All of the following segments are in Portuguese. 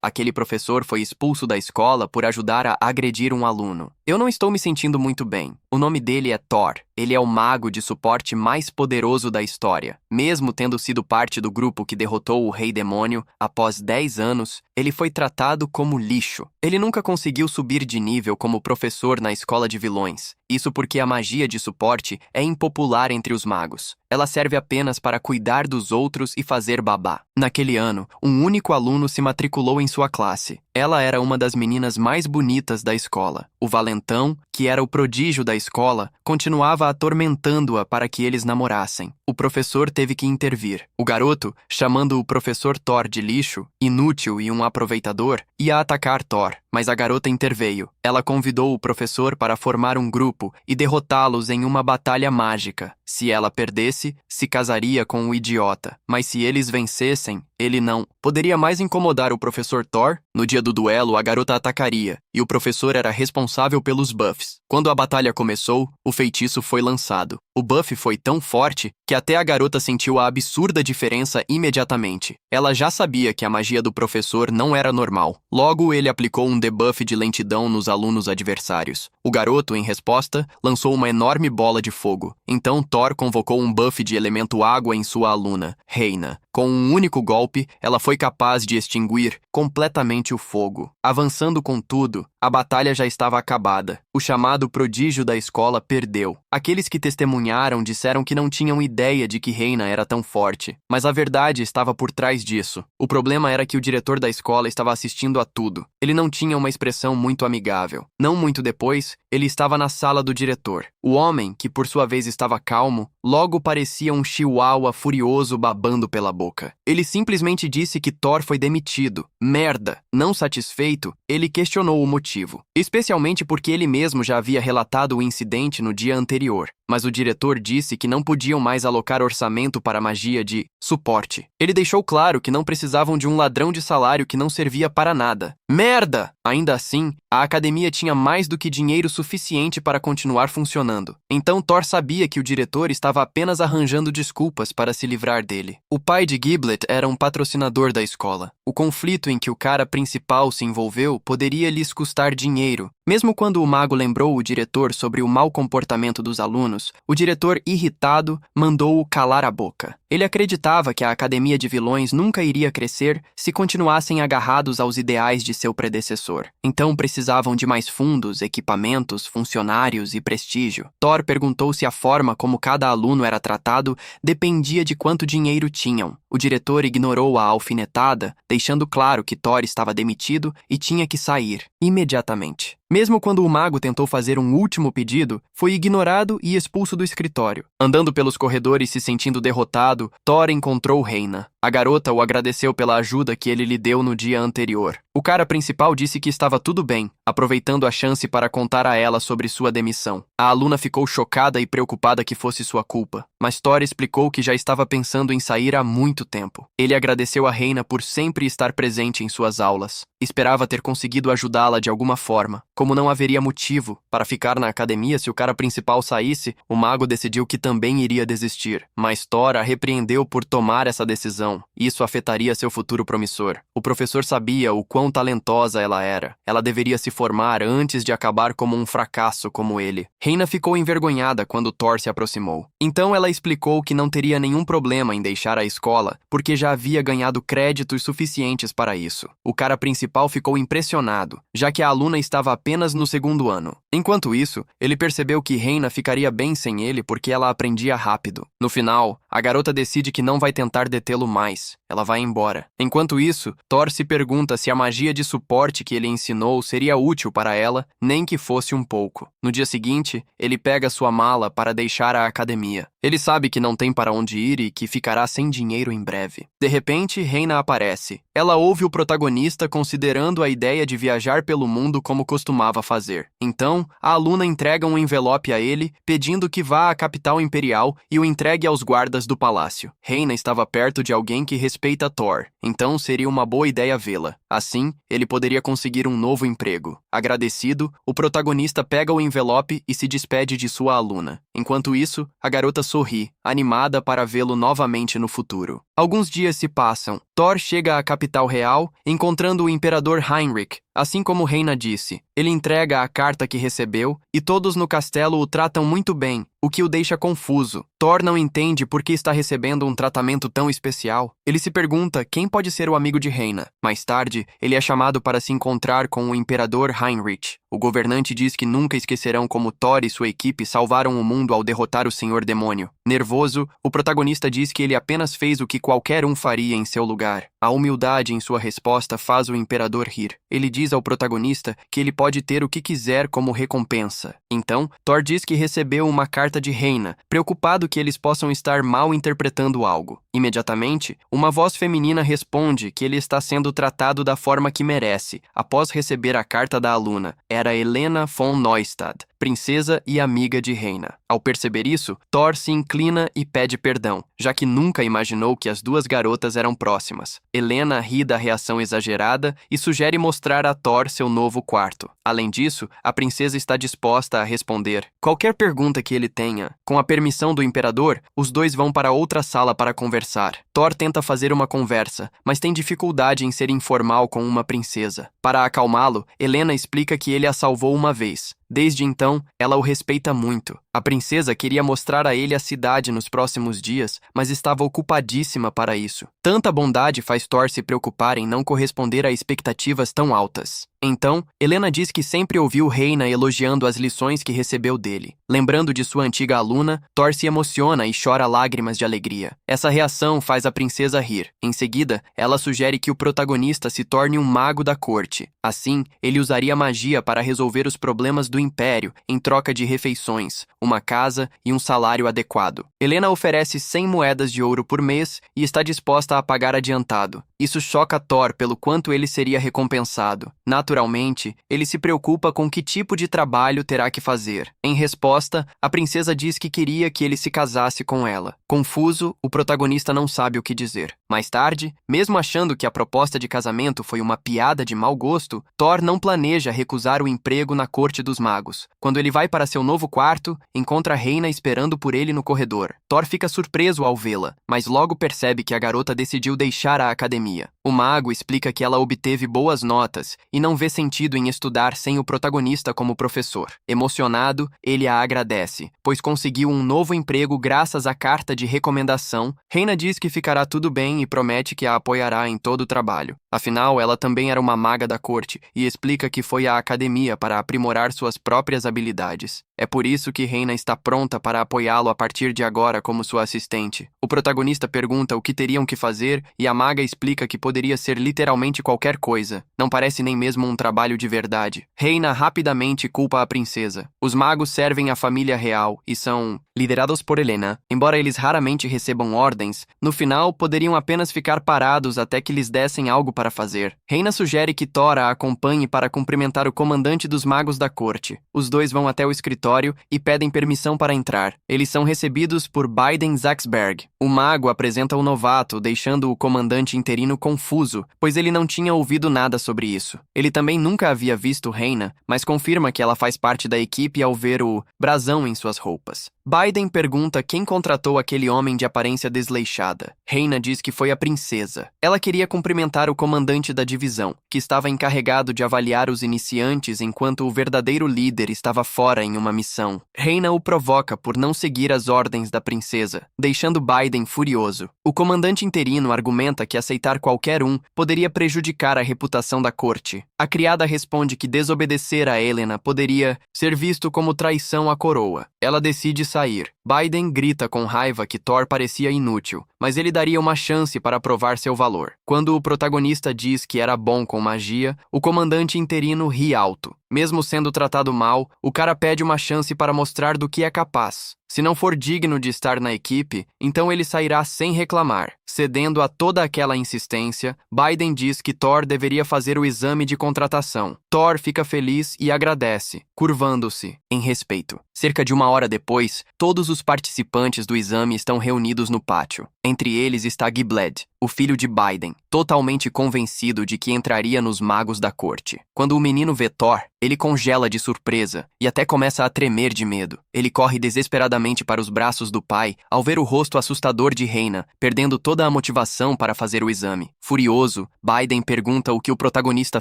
aquele professor foi expulso da escola por ajudar a agredir um aluno. Eu não estou me sentindo muito bem. O nome dele é Thor. Ele é o mago de suporte mais poderoso da história. Mesmo tendo sido parte do grupo que derrotou o Rei Demônio, após 10 anos, ele foi tratado como lixo. Ele nunca conseguiu subir de nível como professor na escola de vilões. Isso porque a magia de suporte é impopular entre os magos. Ela serve apenas para cuidar dos outros e fazer babá. Naquele ano, um único aluno se matriculou em sua classe. Ela era uma das meninas mais bonitas da escola. O valentão, que era o prodígio da escola, continuava atormentando-a para que eles namorassem. O professor teve que intervir. O garoto, chamando o professor Thor de lixo, inútil e um aproveitador, ia atacar Thor, mas a garota interveio. Ela convidou o professor para formar um grupo e derrotá-los em uma batalha mágica. Se ela perdesse, se casaria com o idiota. Mas se eles vencessem, ele não. Poderia mais incomodar o professor Thor? No dia do duelo, a garota atacaria, e o professor era responsável pelos buffs. Quando a batalha começou, o feitiço foi lançado. O buff foi tão forte que até a garota sentiu a absurda diferença imediatamente. Ela já sabia que a magia do professor não era normal. Logo, ele aplicou um debuff de lentidão nos alunos adversários. O garoto, em resposta, lançou uma enorme bola de fogo. Então Thor convocou um buff de elemento água em sua aluna, Reina. Com um único golpe, ela foi capaz de extinguir completamente o fogo. Avançando com tudo, a batalha já estava acabada. O chamado prodígio da escola perdeu. Aqueles que testemunharam disseram que não tinham ideia de que Reina era tão forte, mas a verdade estava por trás disso. O problema era que o diretor da escola estava assistindo a tudo. Ele não tinha uma expressão muito amigável. Não muito depois, ele estava na sala do diretor. O homem, que por sua vez estava calmo, logo parecia um chihuahua furioso babando pela boca. Ele simplesmente disse que Thor foi demitido. Merda! Não satisfeito, ele questionou o motivo. Especialmente porque ele mesmo já havia relatado o incidente no dia anterior. Mas o diretor disse que não podiam mais alocar orçamento para a magia de suporte. Ele deixou claro que não precisavam de um ladrão de salário que não servia para nada. Merda! Ainda assim, a academia tinha mais do que dinheiro suficiente para continuar funcionando. Então Thor sabia que o diretor estava apenas arranjando desculpas para se livrar dele. O pai de Giblet era um patrocinador da escola. O conflito em que o cara principal se envolveu poderia lhes custar dinheiro. Mesmo quando o mago lembrou o diretor sobre o mau comportamento dos alunos, o diretor, irritado, mandou-o calar a boca. Ele acreditava que a Academia de Vilões nunca iria crescer se continuassem agarrados aos ideais de seu predecessor. Então precisavam de mais fundos, equipamentos, funcionários e prestígio. Thor perguntou se a forma como cada aluno era tratado dependia de quanto dinheiro tinham. O diretor ignorou a alfinetada, deixando claro que Thor estava demitido e tinha que sair imediatamente. Mesmo quando o mago tentou fazer um último pedido, foi ignorado e expulso do escritório. Andando pelos corredores se sentindo derrotado, Thor encontrou Reina. A garota o agradeceu pela ajuda que ele lhe deu no dia anterior. O cara principal disse que estava tudo bem, aproveitando a chance para contar a ela sobre sua demissão. A aluna ficou chocada e preocupada que fosse sua culpa, mas Thor explicou que já estava pensando em sair há muito tempo. Ele agradeceu a Reina por sempre estar presente em suas aulas. Esperava ter conseguido ajudá-la de alguma forma. Como não haveria motivo para ficar na academia se o cara principal saísse, o mago decidiu que também iria desistir. Mas Thor a repreendeu por tomar essa decisão. Isso afetaria seu futuro promissor. O professor sabia o quão talentosa ela era. Ela deveria se formar antes de acabar como um fracasso como ele. Reina ficou envergonhada quando Thor se aproximou. Então ela explicou que não teria nenhum problema em deixar a escola, porque já havia ganhado créditos suficientes para isso. O cara principal ficou impressionado, já que a aluna estava apenas no segundo ano. Enquanto isso, ele percebeu que Reina ficaria bem sem ele porque ela aprendia rápido. No final, a garota decide que não vai tentar detê-lo mais. Ela vai embora. Enquanto isso, Thor se pergunta se a magia de suporte que ele ensinou seria útil para ela, nem que fosse um pouco. No dia seguinte, ele pega sua mala para deixar a academia. Ele sabe que não tem para onde ir e que ficará sem dinheiro em breve. De repente, Reina aparece. Ela ouve o protagonista considerando a ideia de viajar pelo mundo como costumava fazer. Então, a aluna entrega um envelope a ele, pedindo que vá à capital imperial e o entregue aos guardas dias do palácio. Reina estava perto de alguém que respeita Thor, então seria uma boa ideia vê-la. Assim, ele poderia conseguir um novo emprego. Agradecido, o protagonista pega o envelope e se despede de sua aluna. Enquanto isso, a garota sorri, animada para vê-lo novamente no futuro. Alguns dias se passam. Thor chega à capital real, encontrando o imperador Heinrich. Assim como Reina disse, ele entrega a carta que recebeu e todos no castelo o tratam muito bem, o que o deixa confuso. Thor não entende por que está recebendo um tratamento tão especial. Ele se pergunta quem pode ser o amigo de Reina. Mais tarde, ele é chamado para se encontrar com o imperador Heinrich. O governante diz que nunca esquecerão como Thor e sua equipe salvaram o mundo ao derrotar o Senhor Demônio. Nervoso, o protagonista diz que ele apenas fez o que qualquer um faria em seu lugar. A humildade em sua resposta faz o imperador rir. Ele diz ao protagonista que ele pode ter o que quiser como recompensa. Então, Thor diz que recebeu uma carta de Reina, preocupado que eles possam estar mal interpretando algo. Imediatamente, uma voz feminina responde que ele está sendo tratado da forma que merece, após receber a carta da aluna. Era Helena von Neustadt, princesa e amiga de Reina. Ao perceber isso, Thor se inclina e pede perdão, já que nunca imaginou que as duas garotas eram próximas. Helena ri da reação exagerada e sugere mostrar a Thor seu novo quarto. Além disso, a princesa está disposta a responder qualquer pergunta que ele tenha. Com a permissão do imperador, os dois vão para outra sala para conversar. Thor tenta fazer uma conversa, mas tem dificuldade em ser informal com uma princesa. Para acalmá-lo, Helena explica que ele a salvou uma vez. Desde então, ela o respeita muito. A princesa queria mostrar a ele a cidade nos próximos dias, mas estava ocupadíssima para isso. Tanta bondade faz Thor se preocupar em não corresponder a expectativas tão altas. Então, Helena diz que sempre ouviu Reina elogiando as lições que recebeu dele. Lembrando de sua antiga aluna, Thor se emociona e chora lágrimas de alegria. Essa reação faz a princesa rir. Em seguida, ela sugere que o protagonista se torne um mago da corte. Assim, ele usaria magia para resolver os problemas do império em troca de refeições, uma casa e um salário adequado. Helena oferece 100 moedas de ouro por mês e está disposta a pagar adiantado. Isso choca Thor pelo quanto ele seria recompensado. Naturalmente, ele se preocupa com que tipo de trabalho terá que fazer. Em resposta, a princesa diz que queria que ele se casasse com ela. Confuso, o protagonista não sabe o que dizer. Mais tarde, mesmo achando que a proposta de casamento foi uma piada de mau gosto, Thor não planeja recusar o emprego na corte dos magos. Quando ele vai para seu novo quarto, encontra a Reina esperando por ele no corredor. Thor fica surpreso ao vê-la, mas logo percebe que a garota decidiu deixar a academia. O mago explica que ela obteve boas notas e não vê sentido em estudar sem o protagonista como professor. Emocionado, ele a agradece, pois conseguiu um novo emprego graças à carta de recomendação. Reina diz que ficará tudo bem e promete que a apoiará em todo o trabalho. Afinal, ela também era uma maga da corte e explica que foi à academia para aprimorar suas próprias habilidades. É por isso que Reina está pronta para apoiá-lo a partir de agora como sua assistente. O protagonista pergunta o que teriam que fazer e a maga explica que poderia ser literalmente qualquer coisa. Não parece nem mesmo um trabalho de verdade. Reina rapidamente culpa a princesa. Os magos servem a família real e são liderados por Helena. Embora eles raramente recebam ordens, no final poderiam apenas ficar parados até que lhes dessem algo para fazer. Reina sugere que Thor a acompanhe para cumprimentar o comandante dos magos da corte. Os dois vão até o escritório e pedem permissão para entrar. Eles são recebidos por Biden Zaxberg. O mago apresenta o novato, deixando o comandante interino confuso, pois ele não tinha ouvido nada sobre isso. Ele também nunca havia visto Reina, mas confirma que ela faz parte da equipe ao ver o brasão em suas roupas. Biden pergunta quem contratou aquele homem de aparência desleixada. Reina diz que foi a princesa. Ela queria cumprimentar o comandante da divisão, que estava encarregado de avaliar os iniciantes enquanto o verdadeiro líder estava fora em uma missão. Reina o provoca por não seguir as ordens da princesa, deixando Biden furioso. O comandante interino argumenta que aceitar qualquer um poderia prejudicar a reputação da corte. A criada responde que desobedecer a Helena poderia ser visto como traição à coroa. Ela decide sair. Biden grita com raiva que Thor parecia inútil, mas ele daria uma chance para provar seu valor. Quando o protagonista diz que era bom com magia, o comandante interino ri alto. Mesmo sendo tratado mal, o cara pede uma chance para mostrar do que é capaz. Se não for digno de estar na equipe, então ele sairá sem reclamar. Cedendo a toda aquela insistência, Biden diz que Thor deveria fazer o exame de contratação. Thor fica feliz e agradece, curvando-se em respeito. Cerca de 1 hora depois, todos os os participantes do exame estão reunidos no pátio. Entre eles está Gibled, o filho de Biden, totalmente convencido de que entraria nos magos da corte. Quando o menino vê Thor, ele congela de surpresa e até começa a tremer de medo. Ele corre desesperadamente para os braços do pai ao ver o rosto assustador de Reina, perdendo toda a motivação para fazer o exame. Furioso, Biden pergunta o que o protagonista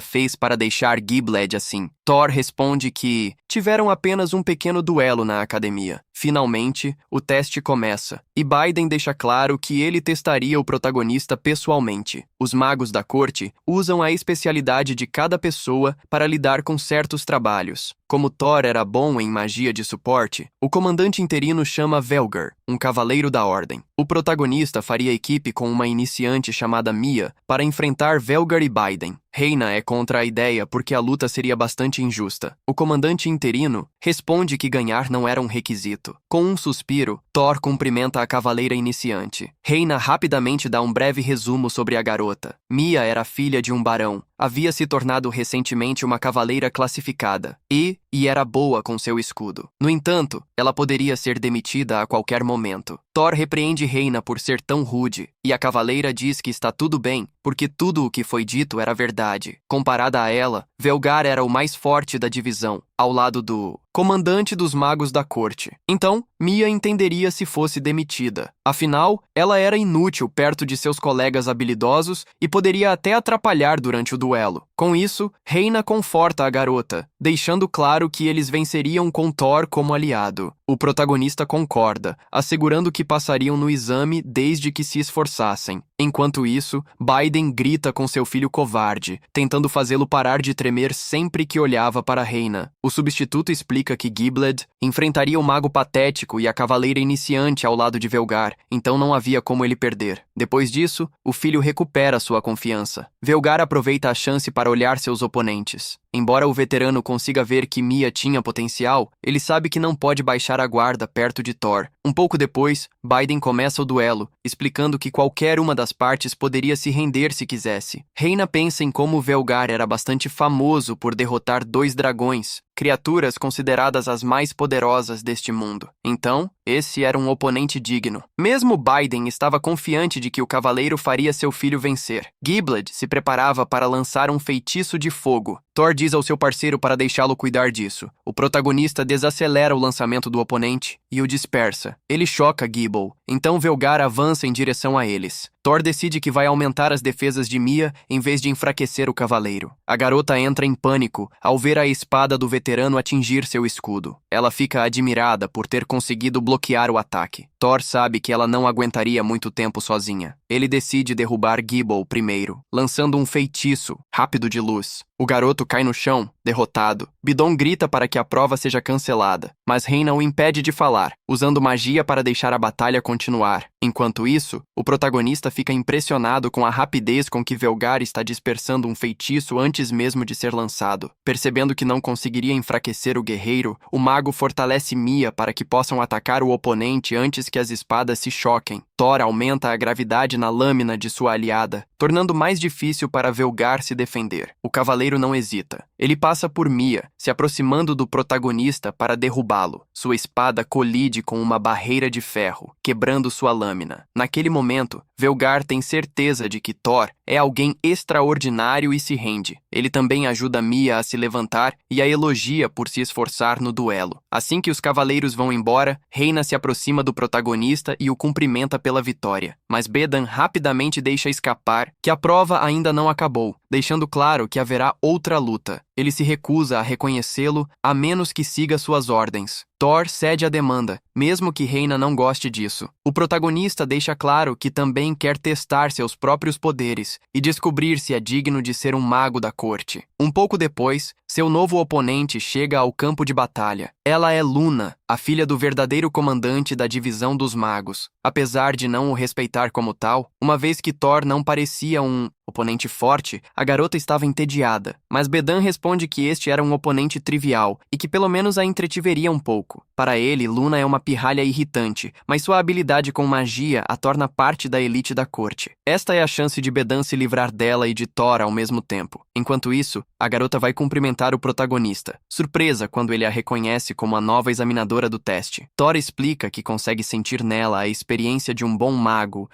fez para deixar Gibled assim. Thor responde que tiveram apenas um pequeno duelo na academia. Finalmente, o teste começa, e Biden deixa claro que ele testaria o protagonista pessoalmente. Os magos da corte usam a especialidade de cada pessoa para lidar com certos trabalhos. Como Thor era bom em magia de suporte, o comandante interino chama Velgar, um cavaleiro da ordem. O protagonista faria equipe com uma iniciante chamada Mia para enfrentar Velgar e Biden. Reina é contra a ideia porque a luta seria bastante injusta. O comandante interino responde que ganhar não era um requisito. Com um suspiro, Thor cumprimenta a cavaleira iniciante. Reina rapidamente dá um breve resumo sobre a garota. Mia era filha de um barão. Havia se tornado recentemente uma cavaleira classificada e era boa com seu escudo. No entanto, ela poderia ser demitida a qualquer momento. Thor repreende Reina por ser tão rude, e a cavaleira diz que está tudo bem, porque tudo o que foi dito era verdade. Comparada a ela, Velgar era o mais forte da divisão, ao lado do comandante dos magos da corte. Então, Mia entenderia se fosse demitida. Afinal, ela era inútil perto de seus colegas habilidosos e poderia até atrapalhar durante o duelo. Com isso, Reina conforta a garota, deixando claro que eles venceriam com Thor como aliado. O protagonista concorda, assegurando que passariam no exame desde que se esforçassem. Enquanto isso, Biden grita com seu filho covarde, tentando fazê-lo parar de tremer sempre que olhava para Reina. O substituto explica que Gibled enfrentaria o mago patético e a cavaleira iniciante ao lado de Velgar, então não havia como ele perder. Depois disso, o filho recupera sua confiança. Velgar aproveita a chance para olhar seus oponentes. Embora o veterano consiga ver que Mia tinha potencial, ele sabe que não pode baixar a guarda perto de Thor. Um pouco depois, Biden começa o duelo, explicando que qualquer uma das partes poderia se render se quisesse. Reina pensa em como Velgar era bastante famoso por derrotar 2 dragões, criaturas consideradas as mais poderosas deste mundo. Então, esse era um oponente digno. Mesmo Biden estava confiante de que o cavaleiro faria seu filho vencer. Gibled se preparava para lançar um feitiço de fogo. Thor diz ao seu parceiro para deixá-lo cuidar disso. O protagonista desacelera o lançamento do oponente e o dispersa. Ele choca Gible, então Velgar avança em direção a eles. Thor decide que vai aumentar as defesas de Mia em vez de enfraquecer o cavaleiro. A garota entra em pânico ao ver a espada do veterano atingir seu escudo. Ela fica admirada por ter conseguido bloquear o ataque. Thor sabe que ela não aguentaria muito tempo sozinha. Ele decide derrubar Gible primeiro, lançando um feitiço rápido de luz. O garoto cai no chão, derrotado. Bidon grita para que a prova seja cancelada, mas Reina o impede de falar, usando magia para deixar a batalha continuar. Enquanto isso, o protagonista fica impressionado com a rapidez com que Velgar está dispersando um feitiço antes mesmo de ser lançado. Percebendo que não conseguiria enfraquecer o guerreiro, o mago fortalece Mia para que possam atacar o oponente antes que as espadas se choquem. Thor aumenta a gravidade na lâmina de sua aliada, tornando mais difícil para Velgar se defender. O cavaleiro não hesita. Ele passa por Mia, se aproximando do protagonista para derrubá-lo. Sua espada colide com uma barreira de ferro, quebrando sua lâmina. Naquele momento, Velgar tem certeza de que Thor é alguém extraordinário e se rende. Ele também ajuda Mia a se levantar e a elogia por se esforçar no duelo. Assim que os cavaleiros vão embora, Reina se aproxima do protagonista e o cumprimenta pela vitória. Mas Bedan rapidamente deixa escapar que a prova ainda não acabou, deixando claro que haverá outra luta. Ele se recusa a reconhecê-lo a menos que siga suas ordens. Thor cede à demanda, mesmo que Reina não goste disso. O protagonista deixa claro que também quer testar seus próprios poderes e descobrir se é digno de ser um mago da corte. Um pouco depois, seu novo oponente chega ao campo de batalha. Ela é Luna, a filha do verdadeiro comandante da divisão dos magos. Apesar de não o respeitar como tal, uma vez que Thor não parecia um oponente forte, a garota estava entediada, mas Bedan responde que este era um oponente trivial e que pelo menos a entretiveria um pouco. Para ele, Luna é uma pirralha irritante, mas sua habilidade com magia a torna parte da elite da corte. Esta é a chance de Bedan se livrar dela e de Thor ao mesmo tempo. Enquanto isso, a garota vai cumprimentar o protagonista, surpresa quando ele a reconhece como a nova examinadora do teste. Thor explica que consegue sentir nela a experiência de um bom mago,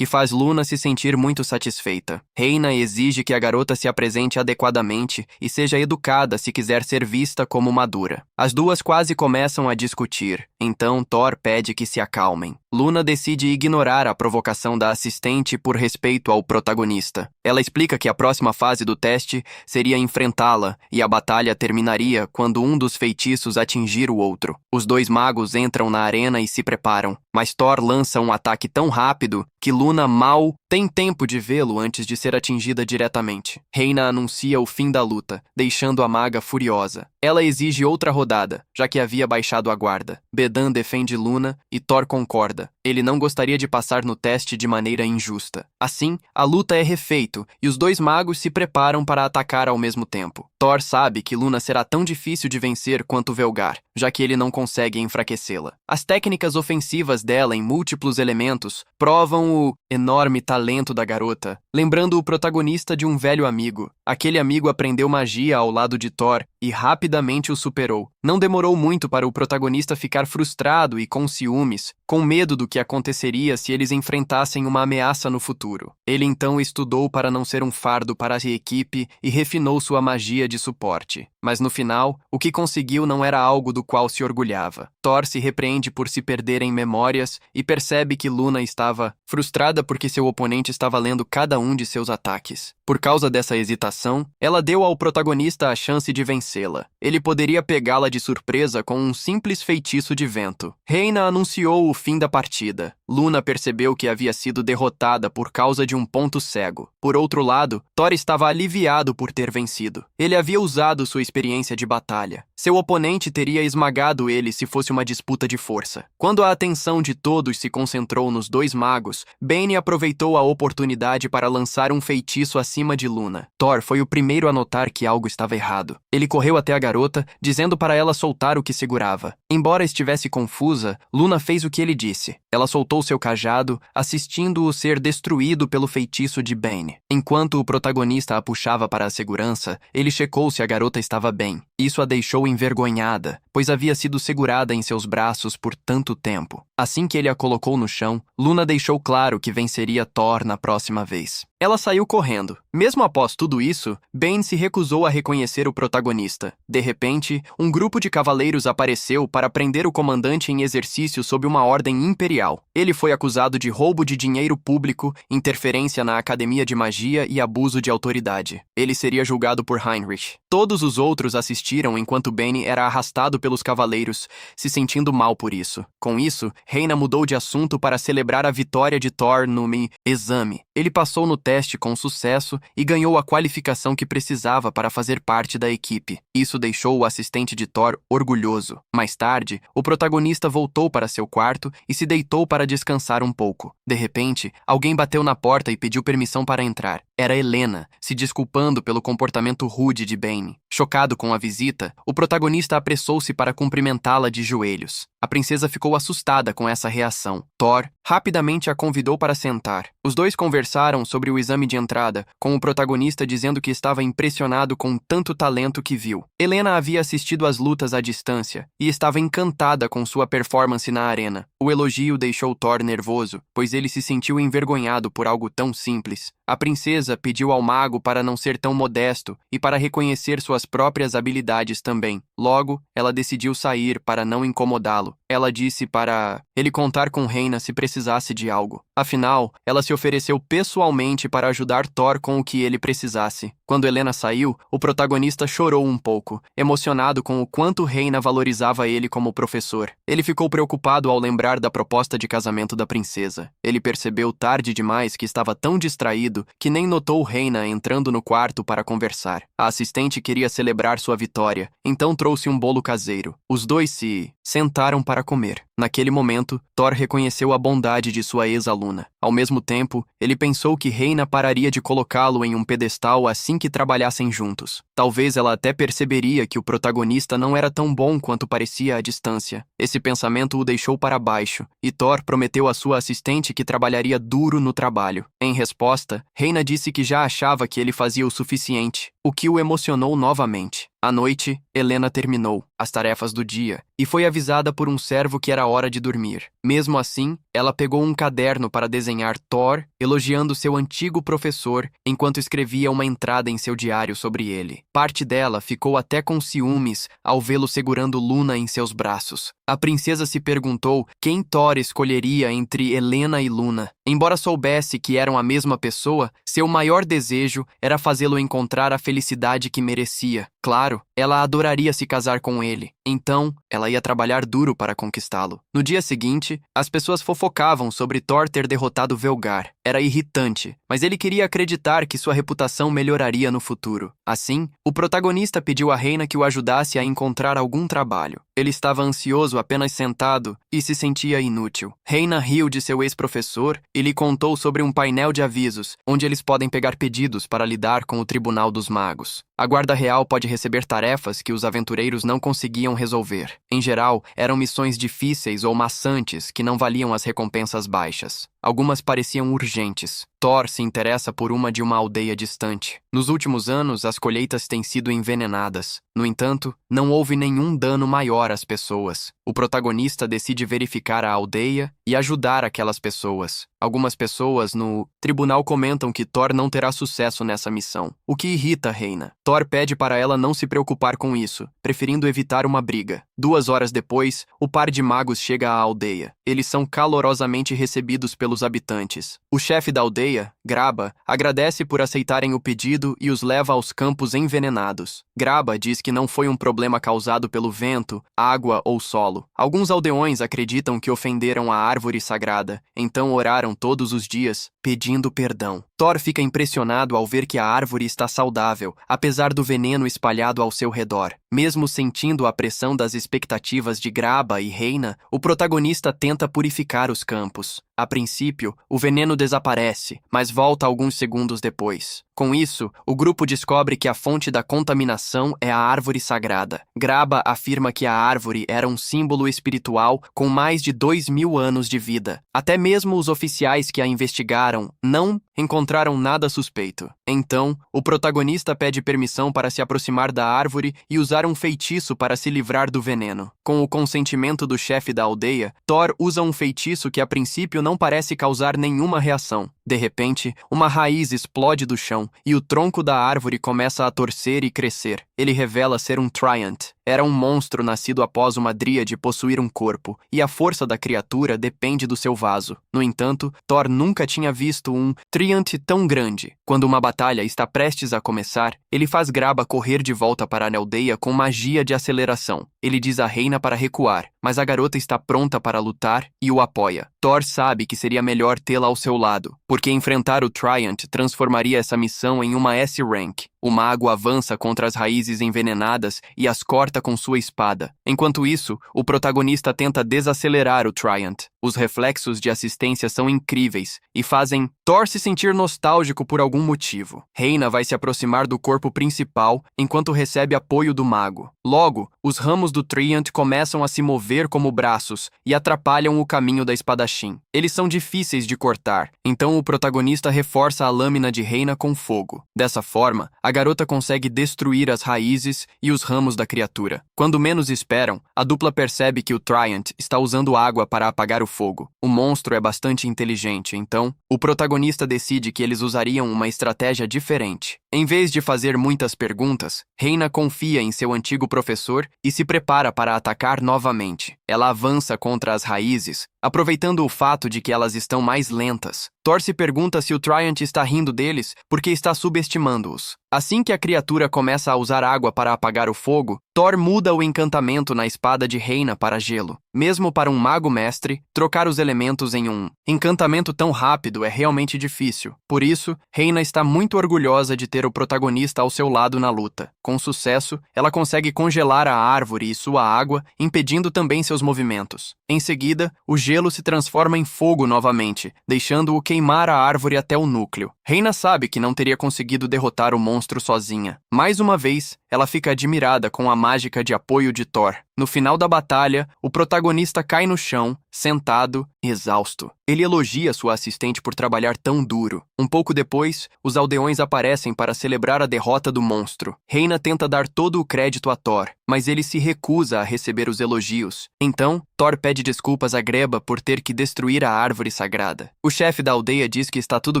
que faz Luna se sentir muito satisfeita. Reina exige que a garota se apresente adequadamente e seja educada se quiser ser vista como madura. As duas quase começam a discutir, então Thor pede que se acalmem. Luna decide ignorar a provocação da assistente por respeito ao protagonista. Ela explica que a próxima fase do teste seria enfrentá-la e a batalha terminaria quando um dos feitiços atingir o outro. Os dois magos entram na arena e se preparam, mas Thor lança um ataque tão rápido que Luna mal tem tempo de vê-lo antes de ser atingida diretamente. Reina anuncia o fim da luta, deixando a maga furiosa. Ela exige outra rodada, já que havia baixado a guarda. Bedan defende Luna e Thor concorda. Ele não gostaria de passar no teste de maneira injusta. Assim, a luta é refeito e os dois magos se preparam para atacar ao mesmo tempo. Thor sabe que Luna será tão difícil de vencer quanto Velgar, já que ele não consegue enfraquecê-la. As técnicas ofensivas dela em múltiplos elementos provam o enorme talento da garota, lembrando o protagonista de um velho amigo. Aquele amigo aprendeu magia ao lado de Thor e rapidamente o superou. Não demorou muito para o protagonista ficar frustrado e com ciúmes, com medo do que aconteceria se eles enfrentassem uma ameaça no futuro. Ele então estudou para não ser um fardo para a equipe e refinou sua magia de suporte. Mas no final, o que conseguiu não era algo do qual se orgulhava. Thor se repreende por se perder em memórias e percebe que Luna estava frustrada porque seu oponente estava lendo cada um de seus ataques. Por causa dessa hesitação, ela deu ao protagonista a chance de vencê-la. Ele poderia pegá-la de surpresa com um simples feitiço de vento. Reina anunciou o fim da partida. Luna percebeu que havia sido derrotada por causa de um ponto cego. Por outro lado, Thor estava aliviado por ter vencido. Ele havia usado sua experiência de batalha. Seu oponente teria esmagado ele se fosse uma disputa de força. Quando a atenção de todos se concentrou nos dois magos, Bane aproveitou a oportunidade para lançar um feitiço acima de Luna. Thor foi o primeiro a notar que algo estava errado. Ele correu até a garota, dizendo para ela soltar o que segurava. Embora estivesse confusa, Luna fez o que ele disse. Ela soltou seu cajado, assistindo-o ser destruído pelo feitiço de Bane. Enquanto o protagonista a puxava para a segurança, ele checou se a garota estava bem. Isso a deixou envergonhada, pois havia sido segurada em seus braços por tanto tempo. Assim que ele a colocou no chão, Luna deixou claro que venceria Thor na próxima vez. Ela saiu correndo. Mesmo após tudo isso, Bane se recusou a reconhecer o protagonista. De repente, um grupo de cavaleiros apareceu para prender o comandante em exercício sob uma ordem imperial. Ele foi acusado de roubo de dinheiro público, interferência na Academia de Magia e abuso de autoridade. Ele seria julgado por Heinrich. Todos os outros assistiram enquanto Bane era arrastado pelos cavaleiros, se sentindo mal por isso. Com isso, Reina mudou de assunto para celebrar a vitória de Thor no exame. Ele passou no teste com sucesso e ganhou a qualificação que precisava para fazer parte da equipe. Isso deixou o assistente de Thor orgulhoso. Mais tarde, o protagonista voltou para seu quarto e se deitou para descansar um pouco. De repente, alguém bateu na porta e pediu permissão para entrar. Era Helena, se desculpando pelo comportamento rude de Bane. Chocado com a visita, o protagonista apressou-se para cumprimentá-la de joelhos. A princesa ficou assustada com essa reação. Thor rapidamente a convidou para sentar. Os dois conversaram sobre o exame de entrada, com o protagonista dizendo que estava impressionado com tanto talento que viu. Helena havia assistido às lutas à distância e estava encantada com sua performance na arena. O elogio deixou Thor nervoso, pois ele se sentiu envergonhado por algo tão simples. A princesa pediu ao mago para não ser tão modesto e para reconhecer suas próprias habilidades também. Logo, ela decidiu sair para não incomodá-lo. Ela disse para ele contar com Reina se precisasse de algo. Afinal, ela se ofereceu pessoalmente para ajudar Thor com o que ele precisasse. Quando Helena saiu, o protagonista chorou um pouco, emocionado com o quanto Reina valorizava ele como professor. Ele ficou preocupado ao lembrar da proposta de casamento da princesa. Ele percebeu tarde demais que estava tão distraído que nem notou Reina entrando no quarto para conversar. A assistente queria celebrar sua vitória, então trouxe um bolo caseiro. Os dois se sentaram para comer. Naquele momento, Thor reconheceu a bondade de sua ex-aluna. aluna. Ao mesmo tempo, ele pensou que Reina pararia de colocá-lo em um pedestal assim que trabalhassem juntos. Talvez ela até perceberia que o protagonista não era tão bom quanto parecia à distância. Esse pensamento o deixou para baixo, e Thor prometeu à sua assistente que trabalharia duro no trabalho. Em resposta, Reina disse que já achava que ele fazia o suficiente, o que o emocionou novamente. À noite, Helena terminou as tarefas do dia e foi avisada por um servo que era hora de dormir. Mesmo assim, ela pegou um caderno para desenhar Thor, elogiando seu antigo professor enquanto escrevia uma entrada em seu diário sobre ele. Parte dela ficou até com ciúmes ao vê-lo segurando Luna em seus braços. A princesa se perguntou quem Thor escolheria entre Helena e Luna. Embora soubesse que eram a mesma pessoa, seu maior desejo era fazê-lo encontrar a felicidade que merecia. Claro, ela adoraria se casar com ele. Então, ela ia trabalhar duro para conquistá-lo. No dia seguinte, as pessoas fofocavam sobre Thor ter derrotado Velgar. Era irritante, mas ele queria acreditar que sua reputação melhoraria no futuro. Assim, o protagonista pediu à reina que o ajudasse a encontrar algum trabalho. Ele estava ansioso apenas sentado e se sentia inútil. Reina riu de seu ex-professor e lhe contou sobre um painel de avisos, onde eles podem pegar pedidos para lidar com o Tribunal dos Magos. A Guarda Real pode receber tarefas que os aventureiros não conseguiam resolver. Em geral, eram missões difíceis ou maçantes que não valiam as recompensas baixas. Algumas pareciam urgentes. Thor se interessa por uma de uma aldeia distante. Nos últimos anos, as colheitas têm sido envenenadas. No entanto, não houve nenhum dano maior às pessoas. O protagonista decide verificar a aldeia e ajudar aquelas pessoas. Algumas pessoas no tribunal comentam que Thor não terá sucesso nessa missão, o que irrita a reina. Thor pede para ela não se preocupar com isso, preferindo evitar uma briga. 2 horas depois, o par de magos chega à aldeia. Eles são calorosamente recebidos pelos habitantes. O chefe da aldeia, Graba, agradece por aceitarem o pedido e os leva aos campos envenenados. Graba diz que não foi um problema causado pelo vento, água ou solo. Alguns aldeões acreditam que ofenderam a árvore sagrada, então oraram todos os dias, pedindo perdão. Thor fica impressionado ao ver que a árvore está saudável, apesar do veneno espalhado ao seu redor. Mesmo sentindo a pressão das expectativas de Graba e Reina, o protagonista tenta purificar os campos. A princípio, o veneno desaparece, mas volta alguns segundos depois. Com isso, o grupo descobre que a fonte da contaminação é a árvore sagrada. Graba afirma que a árvore era um símbolo espiritual com mais de 2000 anos de vida. Até mesmo os oficiais que a investigaram não encontraram nada suspeito. Então, o protagonista pede permissão para se aproximar da árvore e usar um feitiço para se livrar do veneno. Com o consentimento do chefe da aldeia, Thor usa um feitiço que a princípio não parece causar nenhuma reação. De repente, uma raiz explode do chão e o tronco da árvore começa a torcer e crescer. Ele revela ser um Tyrant. Era um monstro nascido após uma dríade possuir um corpo, e a força da criatura depende do seu vaso. No entanto, Thor nunca tinha visto um Tyrant tão grande. Quando uma batalha está prestes a começar, ele faz Graba correr de volta para a aldeia com magia de aceleração. Ele diz à reina para recuar, mas a garota está pronta para lutar e o apoia. Thor sabe que seria melhor tê-la ao seu lado, porque enfrentar o Tyrant transformaria essa missão em uma S-Rank. O mago avança contra as raízes envenenadas e as corta com sua espada. Enquanto isso, o protagonista tenta desacelerar o Tyrant. Os reflexos de assistência são incríveis e fazem Thor se sentir nostálgico por algum motivo. Reina vai se aproximar do corpo principal enquanto recebe apoio do mago. Logo, os ramos do Tyrant começam a se mover como braços e atrapalham o caminho da espadachim. Eles são difíceis de cortar, então o protagonista reforça a lâmina de Reina com fogo. Dessa forma, a garota consegue destruir as raízes e os ramos da criatura. Quando menos esperam, a dupla percebe que o Tyrant está usando água para apagar o fogo. O monstro é bastante inteligente, então o protagonista decide que eles usariam uma estratégia diferente. Em vez de fazer muitas perguntas, Reina confia em seu antigo professor e se prepara para atacar novamente. Ela avança contra as raízes, aproveitando o fato de que elas estão mais lentas. Thor se pergunta se o Tyrant está rindo deles porque está subestimando-os. Assim que a criatura começa a usar água para apagar o fogo, Thor muda o encantamento na espada de Reina para gelo. Mesmo para um mago mestre, trocar os elementos em um encantamento tão rápido é realmente difícil. Por isso, Reina está muito orgulhosa de ter o protagonista ao seu lado na luta. Com sucesso, ela consegue congelar a árvore e sua água, impedindo também seus movimentos. Em seguida, o gelo se transforma em fogo novamente, deixando-o queimar a árvore até o núcleo. Reina sabe que não teria conseguido derrotar o monstro sozinha. Mais uma vez, ela fica admirada com a mágica de apoio de Thor. No final da batalha, o protagonista cai no chão, sentado, exausto. Ele elogia sua assistente por trabalhar tão duro. Um pouco depois, os aldeões aparecem para celebrar a derrota do monstro. Reina tenta dar todo o crédito a Thor, mas ele se recusa a receber os elogios. Então, Thor pede desculpas a Greba por ter que destruir a árvore sagrada. O chefe da aldeia diz que está tudo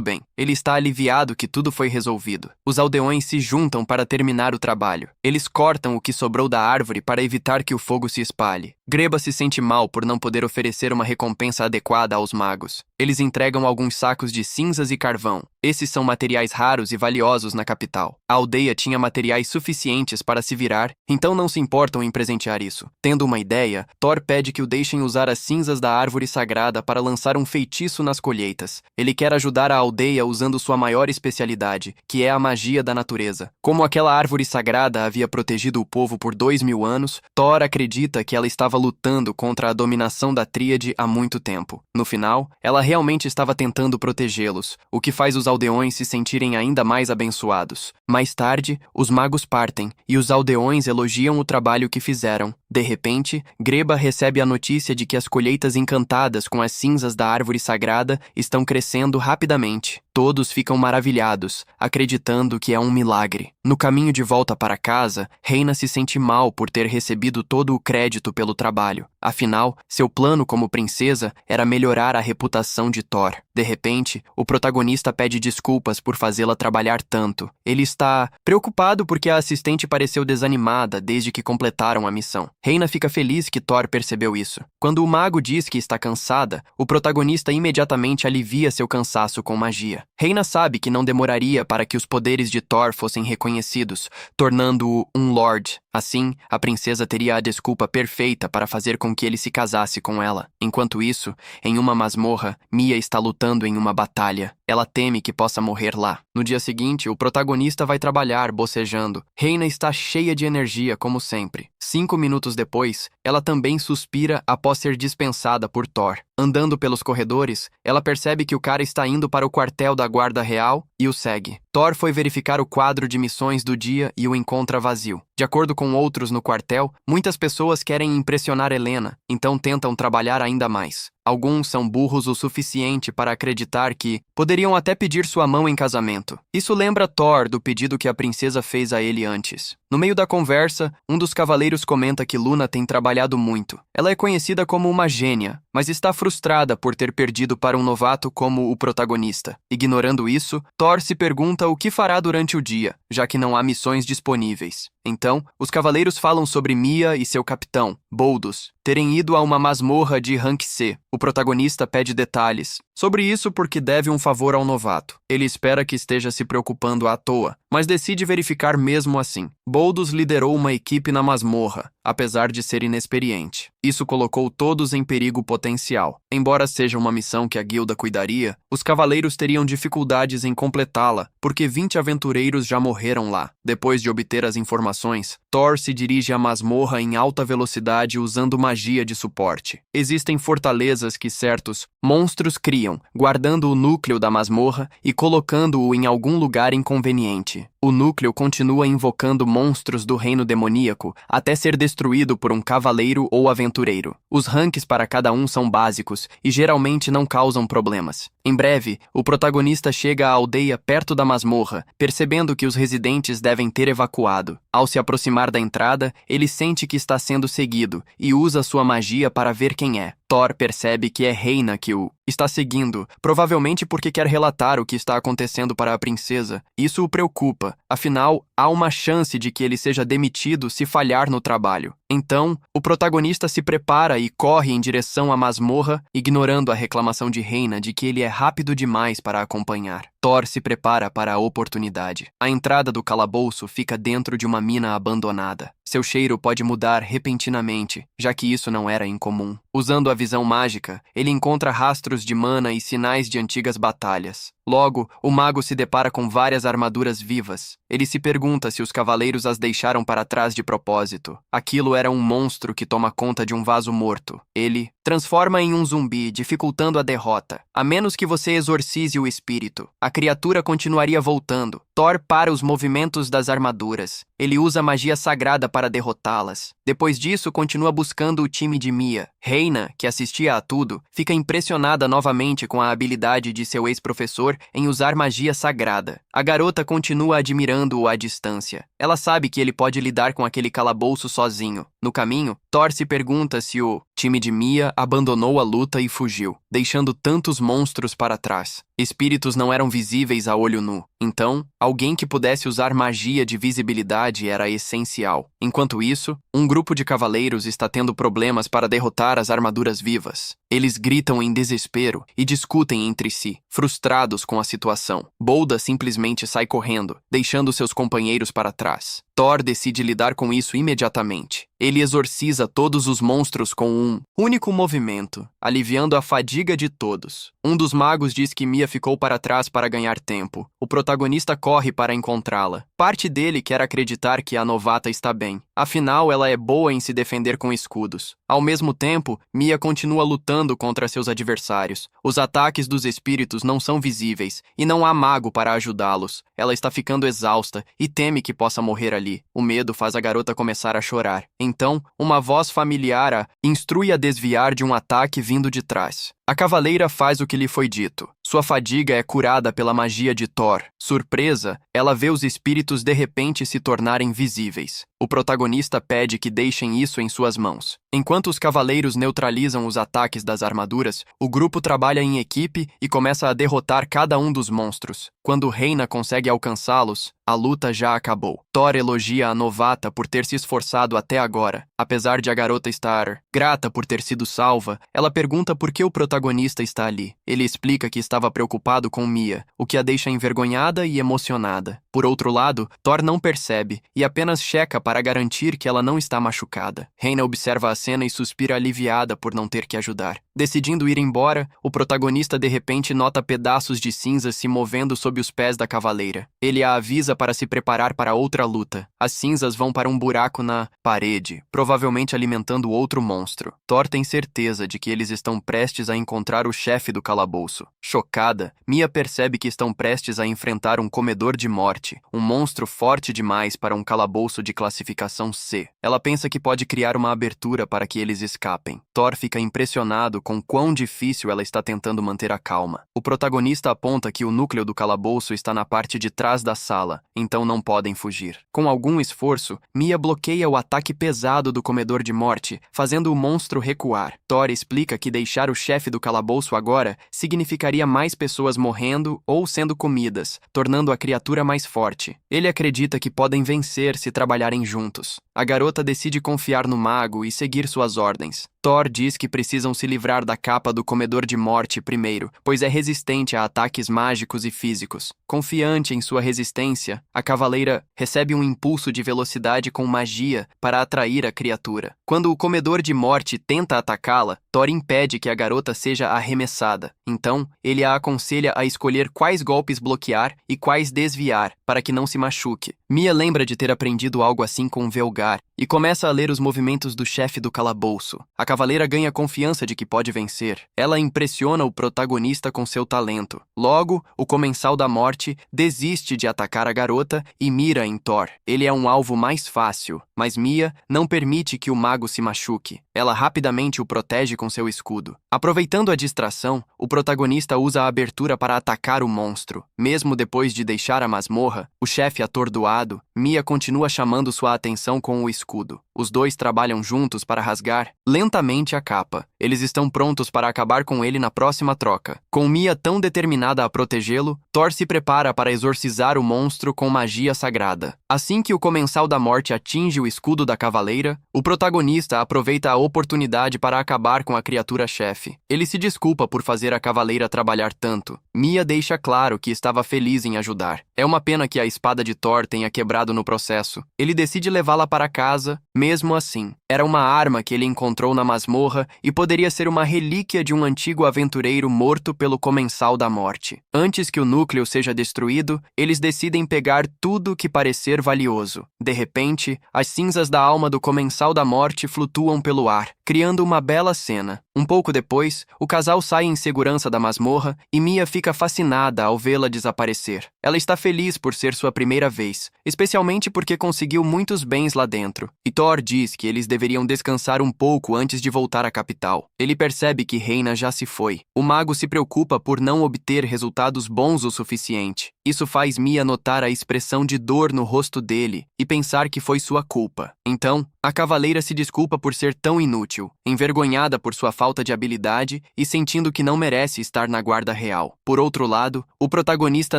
bem. Ele está aliviado que tudo foi resolvido. Os aldeões se juntam para terminar o trabalho. Eles cortam o que sobrou da árvore para evitar que o fogo se espalhe. Greba se sente mal por não poder oferecer uma recompensa adequada aos magos. Eles entregam alguns sacos de cinzas e carvão. Esses são materiais raros e valiosos na capital. A aldeia tinha materiais suficientes para se virar, então não se importam em presentear isso. Tendo uma ideia, Thor pede que o deixem usar as cinzas da árvore sagrada para lançar um feitiço nas colheitas. Ele quer ajudar a aldeia usando sua maior especialidade, que é a magia da natureza. Como aquela árvore sagrada havia protegido o povo por 2000 anos, Thor acredita que ela estava lutando contra a dominação da Tríade há muito tempo. No final, ela realmente estava tentando protegê-los, o que faz os aldeões se sentirem ainda mais abençoados. Mais tarde, os magos partem, e os aldeões elogiam o trabalho que fizeram. De repente, Greba recebe a notícia de que as colheitas encantadas com as cinzas da árvore sagrada estão crescendo rapidamente. Todos ficam maravilhados, acreditando que é um milagre. No caminho de volta para casa, Reina se sente mal por ter recebido todo o crédito pelo trabalho. Afinal, seu plano como princesa era melhorar a reputação de Thor. De repente, o protagonista pede desculpas por fazê-la trabalhar tanto. Ele está preocupado porque a assistente pareceu desanimada desde que completaram a missão. Reina fica feliz que Thor percebeu isso. Quando o mago diz que está cansada, o protagonista imediatamente alivia seu cansaço com magia. Reina sabe que não demoraria para que os poderes de Thor fossem reconhecidos, tornando-o um Lord. Assim, a princesa teria a desculpa perfeita para fazer com que ele se casasse com ela. Enquanto isso, em uma masmorra, Mia está lutando em uma batalha. Ela teme que possa morrer lá. No dia seguinte, o protagonista vai trabalhar, bocejando. Reina está cheia de energia, como sempre. 5 minutos depois, ela também suspira após ser dispensada por Thor. Andando pelos corredores, ela percebe que o cara está indo para o quartel da Guarda Real e o segue. Thor foi verificar o quadro de missões do dia e o encontra vazio. De acordo com outros no quartel, muitas pessoas querem impressionar Helena, então tentam trabalhar ainda mais. Alguns são burros o suficiente para acreditar que poderiam até pedir sua mão em casamento. Isso lembra Thor do pedido que a princesa fez a ele antes. No meio da conversa, um dos cavaleiros comenta que Luna tem trabalhado muito. Ela é conhecida como uma gênia, mas está frustrada por ter perdido para um novato como o protagonista. Ignorando isso, Thor se pergunta o que fará durante o dia, já que não há missões disponíveis. Então, os cavaleiros falam sobre Mia e seu capitão, Boldus, terem ido a uma masmorra de rank C. O protagonista pede detalhes sobre isso porque deve um favor ao novato. Ele espera que esteja se preocupando à toa, mas decide verificar mesmo assim. Boldus liderou uma equipe na masmorra, apesar de ser inexperiente. Isso colocou todos em perigo potencial. Embora seja uma missão que a guilda cuidaria, os cavaleiros teriam dificuldades em completá-la, porque 20 aventureiros já morreram lá. Depois de obter as informações, Thor se dirige à masmorra em alta velocidade usando magia de suporte. Existem fortalezas que certos monstros criam, guardando o núcleo da masmorra e colocando-o em algum lugar inconveniente. O núcleo continua invocando monstros do reino demoníaco até ser destruído por um cavaleiro ou aventureiro. Os ranks para cada um são básicos e geralmente não causam problemas. Em breve, o protagonista chega à aldeia perto da masmorra, percebendo que os residentes devem ter evacuado. Ao se aproximar da entrada, ele sente que está sendo seguido e usa sua magia para ver quem é. Thor percebe que é Reina que o está seguindo, provavelmente porque quer relatar o que está acontecendo para a princesa. Isso o preocupa, afinal, há uma chance de que ele seja demitido se falhar no trabalho. Então, o protagonista se prepara e corre em direção à masmorra, ignorando a reclamação de Reina de que ele é rápido demais para acompanhar. Thor se prepara para a oportunidade. A entrada do calabouço fica dentro de uma mina abandonada. Seu cheiro pode mudar repentinamente, já que isso não era incomum. Usando a visão mágica, ele encontra rastros de mana e sinais de antigas batalhas. Logo, o mago se depara com várias armaduras vivas. Ele se pergunta se os cavaleiros as deixaram para trás de propósito. Aquilo era um monstro que toma conta de um vaso morto. Ele transforma em um zumbi, dificultando a derrota. A menos que você exorcize o espírito, a criatura continuaria voltando. Thor para os movimentos das armaduras. Ele usa magia sagrada para derrotá-las. Depois disso, continua buscando o time de Mia. Reina, que assistia a tudo, fica impressionada novamente com a habilidade de seu ex-professor em usar magia sagrada. A garota continua admirando-o à distância. Ela sabe que ele pode lidar com aquele calabouço sozinho. No caminho, Thor se pergunta se o time de Mia abandonou a luta e fugiu, deixando tantos monstros para trás. Espíritos não eram visíveis a olho nu. Então, alguém que pudesse usar magia de visibilidade era essencial. Enquanto isso, um grupo de cavaleiros está tendo problemas para derrotar as armaduras vivas. Eles gritam em desespero e discutem entre si, frustrados com a situação. Bolda simplesmente sai correndo, deixando seus companheiros para trás. Thor decide lidar com isso imediatamente. Ele exorciza todos os monstros com um único movimento, aliviando a fadiga de todos. Um dos magos diz que Mia ficou para trás para ganhar tempo. O protagonista corre para encontrá-la. Parte dele quer acreditar que a novata está bem. Afinal, ela é boa em se defender com escudos. Ao mesmo tempo, Mia continua lutando contra seus adversários. Os ataques dos espíritos não são visíveis e não há mago para ajudá-los. Ela está ficando exausta e teme que possa morrer ali. O medo faz a garota começar a chorar. Então, uma voz familiar a instrui a desviar de um ataque vindo de trás. A cavaleira faz o que lhe foi dito. Sua fadiga é curada pela magia de Thor. Surpresa, ela vê os espíritos de repente se tornarem visíveis. O protagonista pede que deixem isso em suas mãos. Enquanto os cavaleiros neutralizam os ataques das armaduras, o grupo trabalha em equipe e começa a derrotar cada um dos monstros. Quando Reina consegue alcançá-los, a luta já acabou. Thor elogia a novata por ter se esforçado até agora. Apesar de a garota estar grata por ter sido salva, ela pergunta por que o protagonista está ali. Ele explica que estava preocupado com Mia, o que a deixa envergonhada e emocionada. Por outro lado, Thor não percebe e apenas checa para garantir que ela não está machucada. Reina observa a cena e suspira aliviada por não ter que ajudar. Decidindo ir embora, o protagonista de repente nota pedaços de cinzas se movendo sob os pés da cavaleira. Ele a avisa para se preparar para outra luta. As cinzas vão para um buraco na parede, provavelmente alimentando outro monstro. Thor tem certeza de que eles estão prestes a encontrar o chefe do calabouço. Chocada, Mia percebe que estão prestes a enfrentar um comedor de morte, um monstro forte demais para um calabouço de classificação C. Ela pensa que pode criar uma abertura para que eles escapem. Thor fica impressionado com quão difícil ela está tentando manter a calma. O protagonista aponta que o núcleo do calabouço está na parte de trás da sala, então não podem fugir. Com algum esforço, Mia bloqueia o ataque pesado do comedor de morte, fazendo o monstro recuar. Thor explica que deixar o chefe do calabouço agora significaria mais pessoas morrendo ou sendo comidas, tornando a criatura mais forte. Ele acredita que podem vencer se trabalharem juntos. A garota decide confiar no mago e seguir suas ordens. Thor diz que precisam se livrar da capa do comedor de morte primeiro, pois é resistente a ataques mágicos e físicos. Confiante em sua resistência, a cavaleira recebe um impulso de velocidade com magia para atrair a criatura. Quando o comedor de morte tenta atacá-la, Thor impede que a garota seja arremessada. Então, ele a aconselha a escolher quais golpes bloquear e quais desviar, para que não se machuque. Mia lembra de ter aprendido algo assim com Velgar e começa a ler os movimentos do chefe do calabouço. A cavaleira ganha confiança de que pode vencer. Ela impressiona o protagonista com seu talento. Logo, o comensal da morte desiste de atacar a garota e mira em Thor. Ele é um alvo mais fácil, mas Mia não permite que o mago se machuque. Ela rapidamente o protege com seu escudo. Aproveitando a distração, o protagonista usa a abertura para atacar o monstro. Mesmo depois de deixar a masmorra, o chefe atordoado, Mia continua chamando sua atenção com o escudo. Os dois trabalham juntos para rasgar lentamente a capa. Eles estão prontos para acabar com ele na próxima troca. Com Mia tão determinada a protegê-lo, Thor se prepara para exorcizar o monstro com magia sagrada. Assim que o comensal da morte atinge o escudo da cavaleira, o protagonista aproveita a oportunidade para acabar com a criatura-chefe. Ele se desculpa por fazer a cavaleira trabalhar tanto. Mia deixa claro que estava feliz em ajudar. É uma pena que a espada de Thor tenha quebrado no processo. Ele decide levá-la para casa, mesmo assim. Era uma arma que ele encontrou na masmorra e poderia ser uma relíquia de um antigo aventureiro morto pelo Comensal da Morte. Antes que o núcleo seja destruído, eles decidem pegar tudo que parecer valioso. De repente, as cinzas da alma do Comensal da Morte flutuam pelo ar, criando uma bela cena. Um pouco depois, o casal sai em segurança da masmorra e Mia fica fascinada ao vê-la desaparecer. Ela está feliz por ser sua primeira vez, especialmente porque conseguiu muitos bens lá dentro. E Thor diz que eles deveriam descansar um pouco antes de voltar à capital. Ele percebe que Reina já se foi. O mago se preocupa por não obter resultados bons o suficiente. Isso faz Mia notar a expressão de dor no rosto dele e pensar que foi sua culpa. Então, a cavaleira se desculpa por ser tão inútil, envergonhada por sua falta de habilidade e sentindo que não merece estar na guarda real. Por outro lado, o protagonista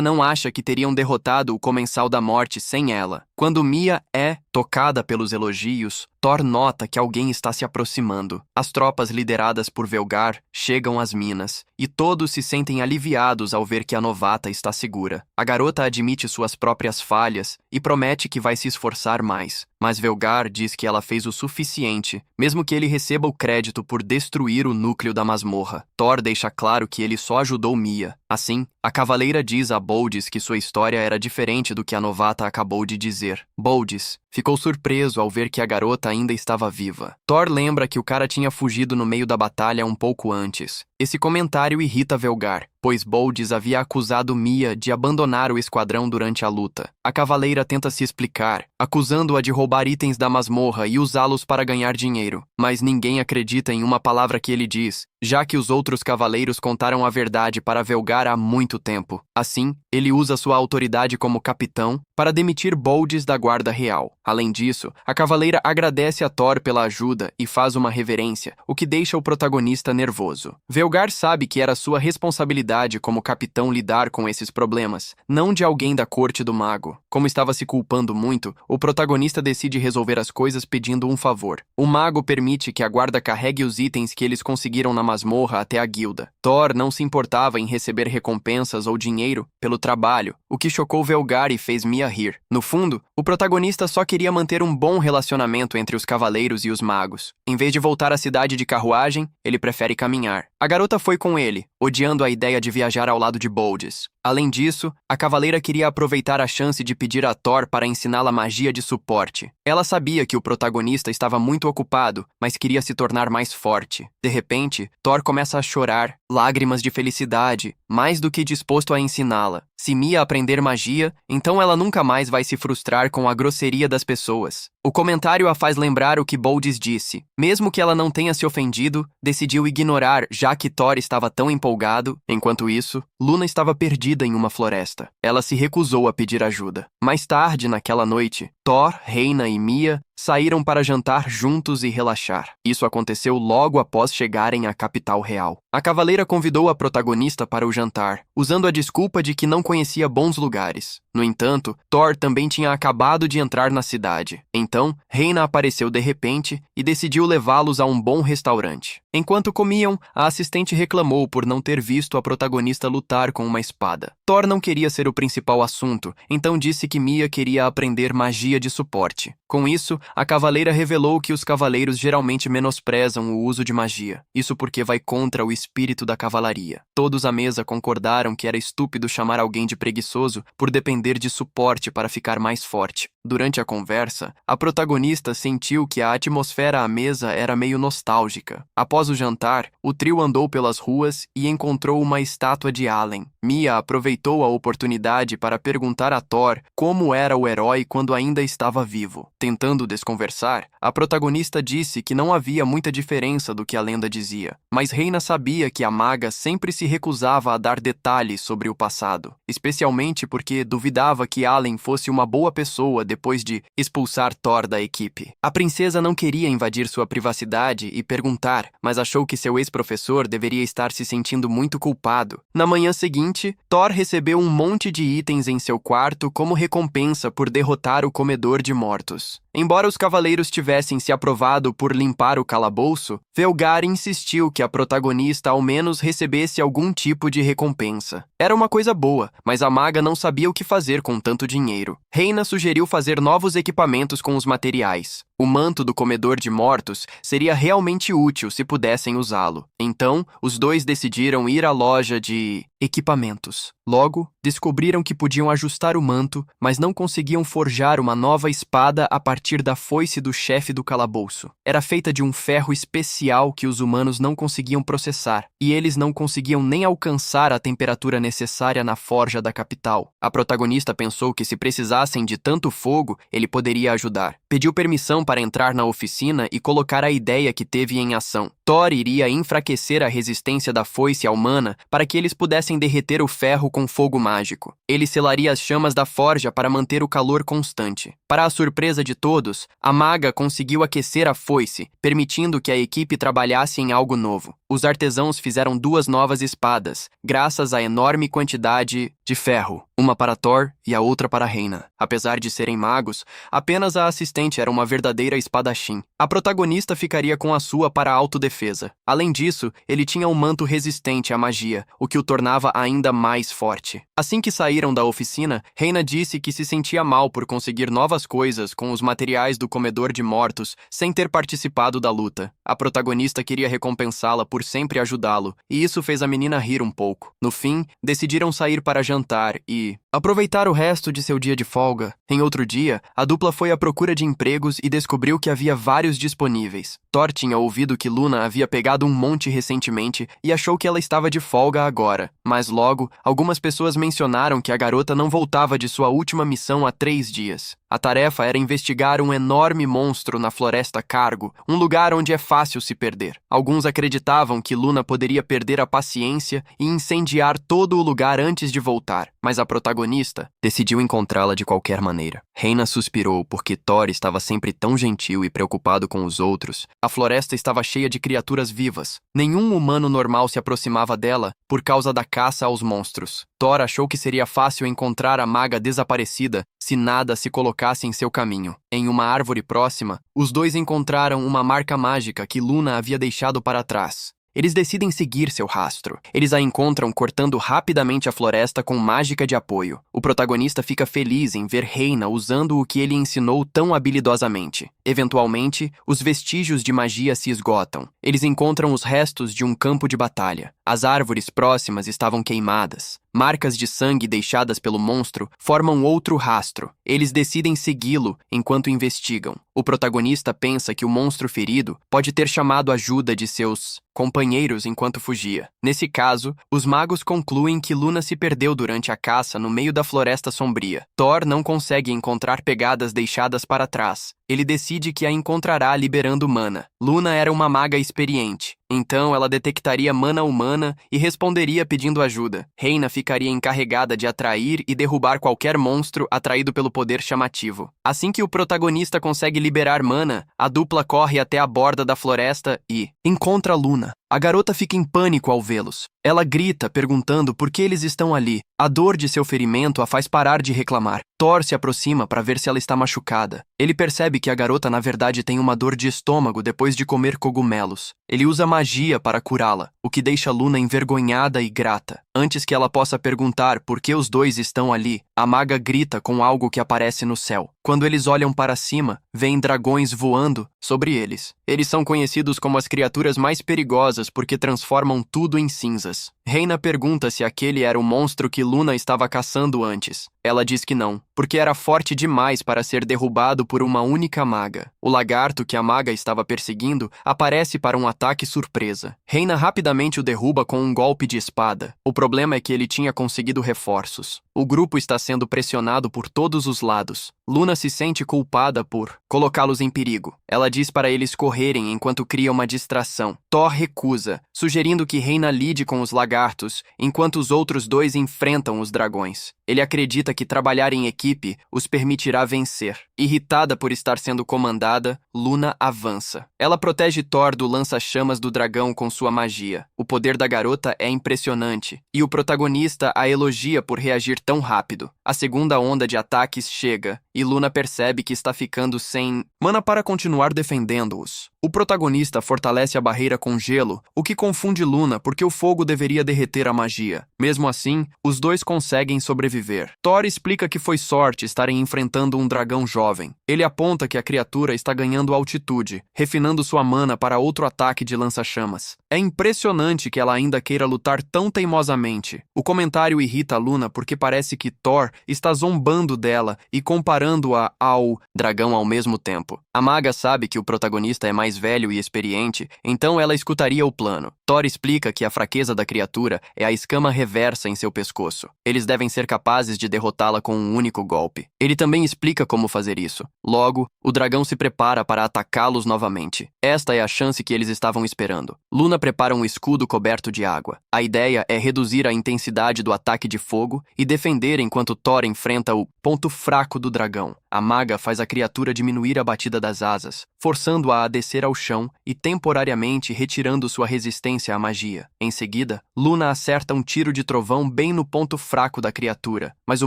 não acha que teriam derrotado o Comensal da Morte sem ela. Quando Mia é tocada pelos elogios, Thor nota que alguém está se aproximando. As tropas lideradas por Velgar chegam às minas, e todos se sentem aliviados ao ver que a novata está segura. A garota admite suas próprias falhas e promete que vai se esforçar mais. Mas Velgar diz que ela fez o suficiente, mesmo que ele receba o crédito por destruir o núcleo da masmorra. Thor deixa claro que ele só ajudou Mia. Assim, a cavaleira diz a Boldis que sua história era diferente do que a novata acabou de dizer. Boldis ficou surpreso ao ver que a garota ainda estava viva. Thor lembra que o cara tinha fugido no meio da batalha um pouco antes. Esse comentário irrita Velgar, pois Boldis havia acusado Mia de abandonar o esquadrão durante a luta. A cavaleira tenta se explicar, acusando-a de roubar itens da masmorra e usá-los para ganhar dinheiro. Mas ninguém acredita em uma palavra que ele diz, já que os outros cavaleiros contaram a verdade para Velgar há muito tempo. Assim, ele usa sua autoridade como capitão para demitir Boldis da guarda real. Além disso, a cavaleira agradece a Thor pela ajuda e faz uma reverência, o que deixa o protagonista nervoso. Velgar sabe que era sua responsabilidade como capitão lidar com esses problemas, não de alguém da corte do mago. Como estava se culpando muito, o protagonista decide resolver as coisas pedindo um favor. O mago permite que a guarda carregue os itens que eles conseguiram na masmorra até a guilda. Thor não se importava em receber recompensas ou dinheiro pelo trabalho, o que chocou Velgar e fez Mia rir. No fundo, o protagonista só queria manter um bom relacionamento entre os cavaleiros e os magos. Em vez de voltar à cidade de carruagem, ele prefere caminhar. A garota foi com ele, odiando a ideia de viajar ao lado de Boldis. Além disso, a cavaleira queria aproveitar a chance de pedir a Thor para ensiná-la magia de suporte. Ela sabia que o protagonista estava muito ocupado, mas queria se tornar mais forte. De repente, Thor começa a chorar, lágrimas de felicidade, mais do que disposto a ensiná-la. Se Mia aprender magia, então ela nunca mais vai se frustrar com a grosseria das pessoas. O comentário a faz lembrar o que Boldis disse. Mesmo que ela não tenha se ofendido, decidiu ignorar, já que Thor estava tão empolgado. Enquanto isso, Luna estava perdida em uma floresta. Ela se recusou a pedir ajuda. Mais tarde, naquela noite, Thor, Reina e Mia saíram para jantar juntos e relaxar. Isso aconteceu logo após chegarem à capital real. A cavaleira convidou a protagonista para o jantar, usando a desculpa de que não conhecia bons lugares. No entanto, Thor também tinha acabado de entrar na cidade. Então, Reina apareceu de repente e decidiu levá-los a um bom restaurante. Enquanto comiam, a assistente reclamou por não ter visto a protagonista lutar com uma espada. Thor não queria ser o principal assunto, então disse que Mia queria aprender magia de suporte. Com isso, a cavaleira revelou que os cavaleiros geralmente menosprezam o uso de magia. Isso porque vai contra o espírito da cavalaria. Todos à mesa concordaram que era estúpido chamar alguém de preguiçoso por depender de suporte para ficar mais forte. Durante a conversa, a protagonista sentiu que a atmosfera à mesa era meio nostálgica. Após o jantar, o trio andou pelas ruas e encontrou uma estátua de Allen. Mia aproveitou a oportunidade para perguntar a Thor como era o herói quando ainda estava vivo. Tentando desconversar, a protagonista disse que não havia muita diferença do que a lenda dizia, mas Reina sabia que a maga sempre se recusava a dar detalhes sobre o passado, especialmente porque duvidava que Allen fosse uma boa pessoa depois de expulsar Thor da equipe. A princesa não queria invadir sua privacidade e perguntar, mas achou que seu ex-professor deveria estar se sentindo muito culpado. Na manhã seguinte, Thor recebeu um monte de itens em seu quarto como recompensa por derrotar o Comedor de Mortos. Embora os cavaleiros tivessem se aprovado por limpar o calabouço, Velgar insistiu que a protagonista ao menos recebesse algum tipo de recompensa. Era uma coisa boa, mas a maga não sabia o que fazer com tanto dinheiro. Reina sugeriu fazer novos equipamentos com os materiais. O manto do Comedor de Mortos seria realmente útil se pudessem usá-lo. Então, os dois decidiram ir à loja de equipamentos. Logo, descobriram que podiam ajustar o manto, mas não conseguiam forjar uma nova espada a partir da foice do chefe do calabouço. Era feita de um ferro especial que os humanos não conseguiam processar, e eles não conseguiam nem alcançar a temperatura necessária na forja da capital. A protagonista pensou que se precisassem de tanto fogo, ele poderia ajudar. Pediu permissão para entrar na oficina e colocar a ideia que teve em ação. Thor iria enfraquecer a resistência da foice humana para que eles pudessem derreter o ferro com fogo mágico. Ele selaria as chamas da forja para manter o calor constante. Para a surpresa de todos, a maga conseguiu aquecer a foice, permitindo que a equipe trabalhasse em algo novo. Os artesãos fizeram 2 novas espadas, graças à enorme quantidade de ferro, uma para Thor e a outra para Reina. Apesar de serem magos, apenas a assistente era uma verdadeira espadachim. A protagonista ficaria com a sua para autodefesa. Além disso, ele tinha um manto resistente à magia, o que o tornava ainda mais forte. Assim que saíram da oficina, Reina disse que se sentia mal por conseguir novas coisas com os materiais do Comedor de Mortos sem ter participado da luta. A protagonista queria recompensá-la por sempre ajudá-lo, e isso fez a menina rir um pouco. No fim, decidiram sair para jantar e aproveitar o resto de seu dia de folga. Em outro dia, a dupla foi à procura de empregos e descobriu que havia vários disponíveis. Thor tinha ouvido que Luna havia pegado um monte recentemente e achou que ela estava de folga agora. Mas logo, algumas pessoas mencionaram que a garota não voltava de sua última missão há 3 dias. A tarefa era investigar um enorme monstro na Floresta Cargo, um lugar onde é fácil se perder. Alguns acreditavam que Luna poderia perder a paciência e incendiar todo o lugar antes de voltar, mas a protagonista decidiu encontrá-la de qualquer maneira. Reina suspirou porque Thor estava sempre tão gentil e preocupado com os outros. A floresta estava cheia de criaturas vivas. Nenhum humano normal se aproximava dela por causa da caça aos monstros. Thor achou que seria fácil encontrar a maga desaparecida se nada se colocasse em seu caminho. Em uma árvore próxima, os dois encontraram uma marca mágica que Luna havia deixado para trás. Eles decidem seguir seu rastro. Eles a encontram cortando rapidamente a floresta com mágica de apoio. O protagonista fica feliz em ver Reina usando o que ele ensinou tão habilidosamente. Eventualmente, os vestígios de magia se esgotam. Eles encontram os restos de um campo de batalha. As árvores próximas estavam queimadas. Marcas de sangue deixadas pelo monstro formam outro rastro. Eles decidem segui-lo enquanto investigam. O protagonista pensa que o monstro ferido pode ter chamado ajuda de seus companheiros enquanto fugia. Nesse caso, os magos concluem que Luna se perdeu durante a caça no meio da floresta sombria. Thor não consegue encontrar pegadas deixadas para trás. Ele decide que a encontrará liberando mana. Luna era uma maga experiente. Então ela detectaria mana humana e responderia pedindo ajuda. Reina ficaria encarregada de atrair e derrubar qualquer monstro atraído pelo poder chamativo. Assim que o protagonista consegue liberar mana, a dupla corre até a borda da floresta e encontra Luna. A garota fica em pânico ao vê-los. Ela grita, perguntando por que eles estão ali. A dor de seu ferimento a faz parar de reclamar. Thor se aproxima para ver se ela está machucada. Ele percebe que a garota na verdade tem uma dor de estômago depois de comer cogumelos. Ele usa magia para curá-la, o que deixa Luna envergonhada e grata. Antes que ela possa perguntar por que os dois estão ali, a maga grita com algo que aparece no céu. Quando eles olham para cima, veem dragões voando sobre eles. Eles são conhecidos como as criaturas mais perigosas porque transformam tudo em cinzas. Reina pergunta se aquele era o monstro que Luna estava caçando antes. Ela diz que não, porque era forte demais para ser derrubado por uma única maga. O lagarto que a maga estava perseguindo aparece para um ataque surpresa. Reina rapidamente o derruba com um golpe de espada. O problema é que ele tinha conseguido reforços. O grupo está sendo pressionado por todos os lados. Luna se sente culpada por colocá-los em perigo. Ela diz para eles correrem enquanto cria uma distração. Thor recusa, sugerindo que Reina lide com os lagartos lagartos, enquanto os outros dois enfrentam os dragões. Ele acredita que trabalhar em equipe os permitirá vencer. Irritada por estar sendo comandada, Luna avança. Ela protege Thor do lança-chamas do dragão com sua magia. O poder da garota é impressionante, e o protagonista a elogia por reagir tão rápido. A segunda onda de ataques chega, e Luna percebe que está ficando sem mana para continuar defendendo-os. O protagonista fortalece a barreira com gelo, o que confunde Luna porque o fogo deveria derreter a magia. Mesmo assim, os dois conseguem sobreviver. Thor explica que foi sorte estarem enfrentando um dragão jovem. Ele aponta que a criatura está ganhando altitude, refinando sua mana para outro ataque de lança-chamas. É impressionante que ela ainda queira lutar tão teimosamente. O comentário irrita Luna porque parece que Thor está zombando dela e comparando-a ao dragão ao mesmo tempo. A maga sabe que o protagonista é mais velho e experiente, então ela escutaria o plano. Thor explica que a fraqueza da criatura é a escama reversa em seu pescoço. Eles devem ser capazes de derrotá-la com um único golpe. Ele também explica como fazer isso. Logo, o dragão se prepara para atacá-los novamente. Esta é a chance que eles estavam esperando. Luna prepara um escudo coberto de água. A ideia é reduzir a intensidade do ataque de fogo e defender enquanto Thor enfrenta o ponto fraco do dragão. A maga faz a criatura diminuir a batida das asas, forçando-a a descer ao chão e temporariamente retirando sua resistência à magia. Em seguida, Luna acerta um tiro de trovão bem no ponto fraco da criatura, mas o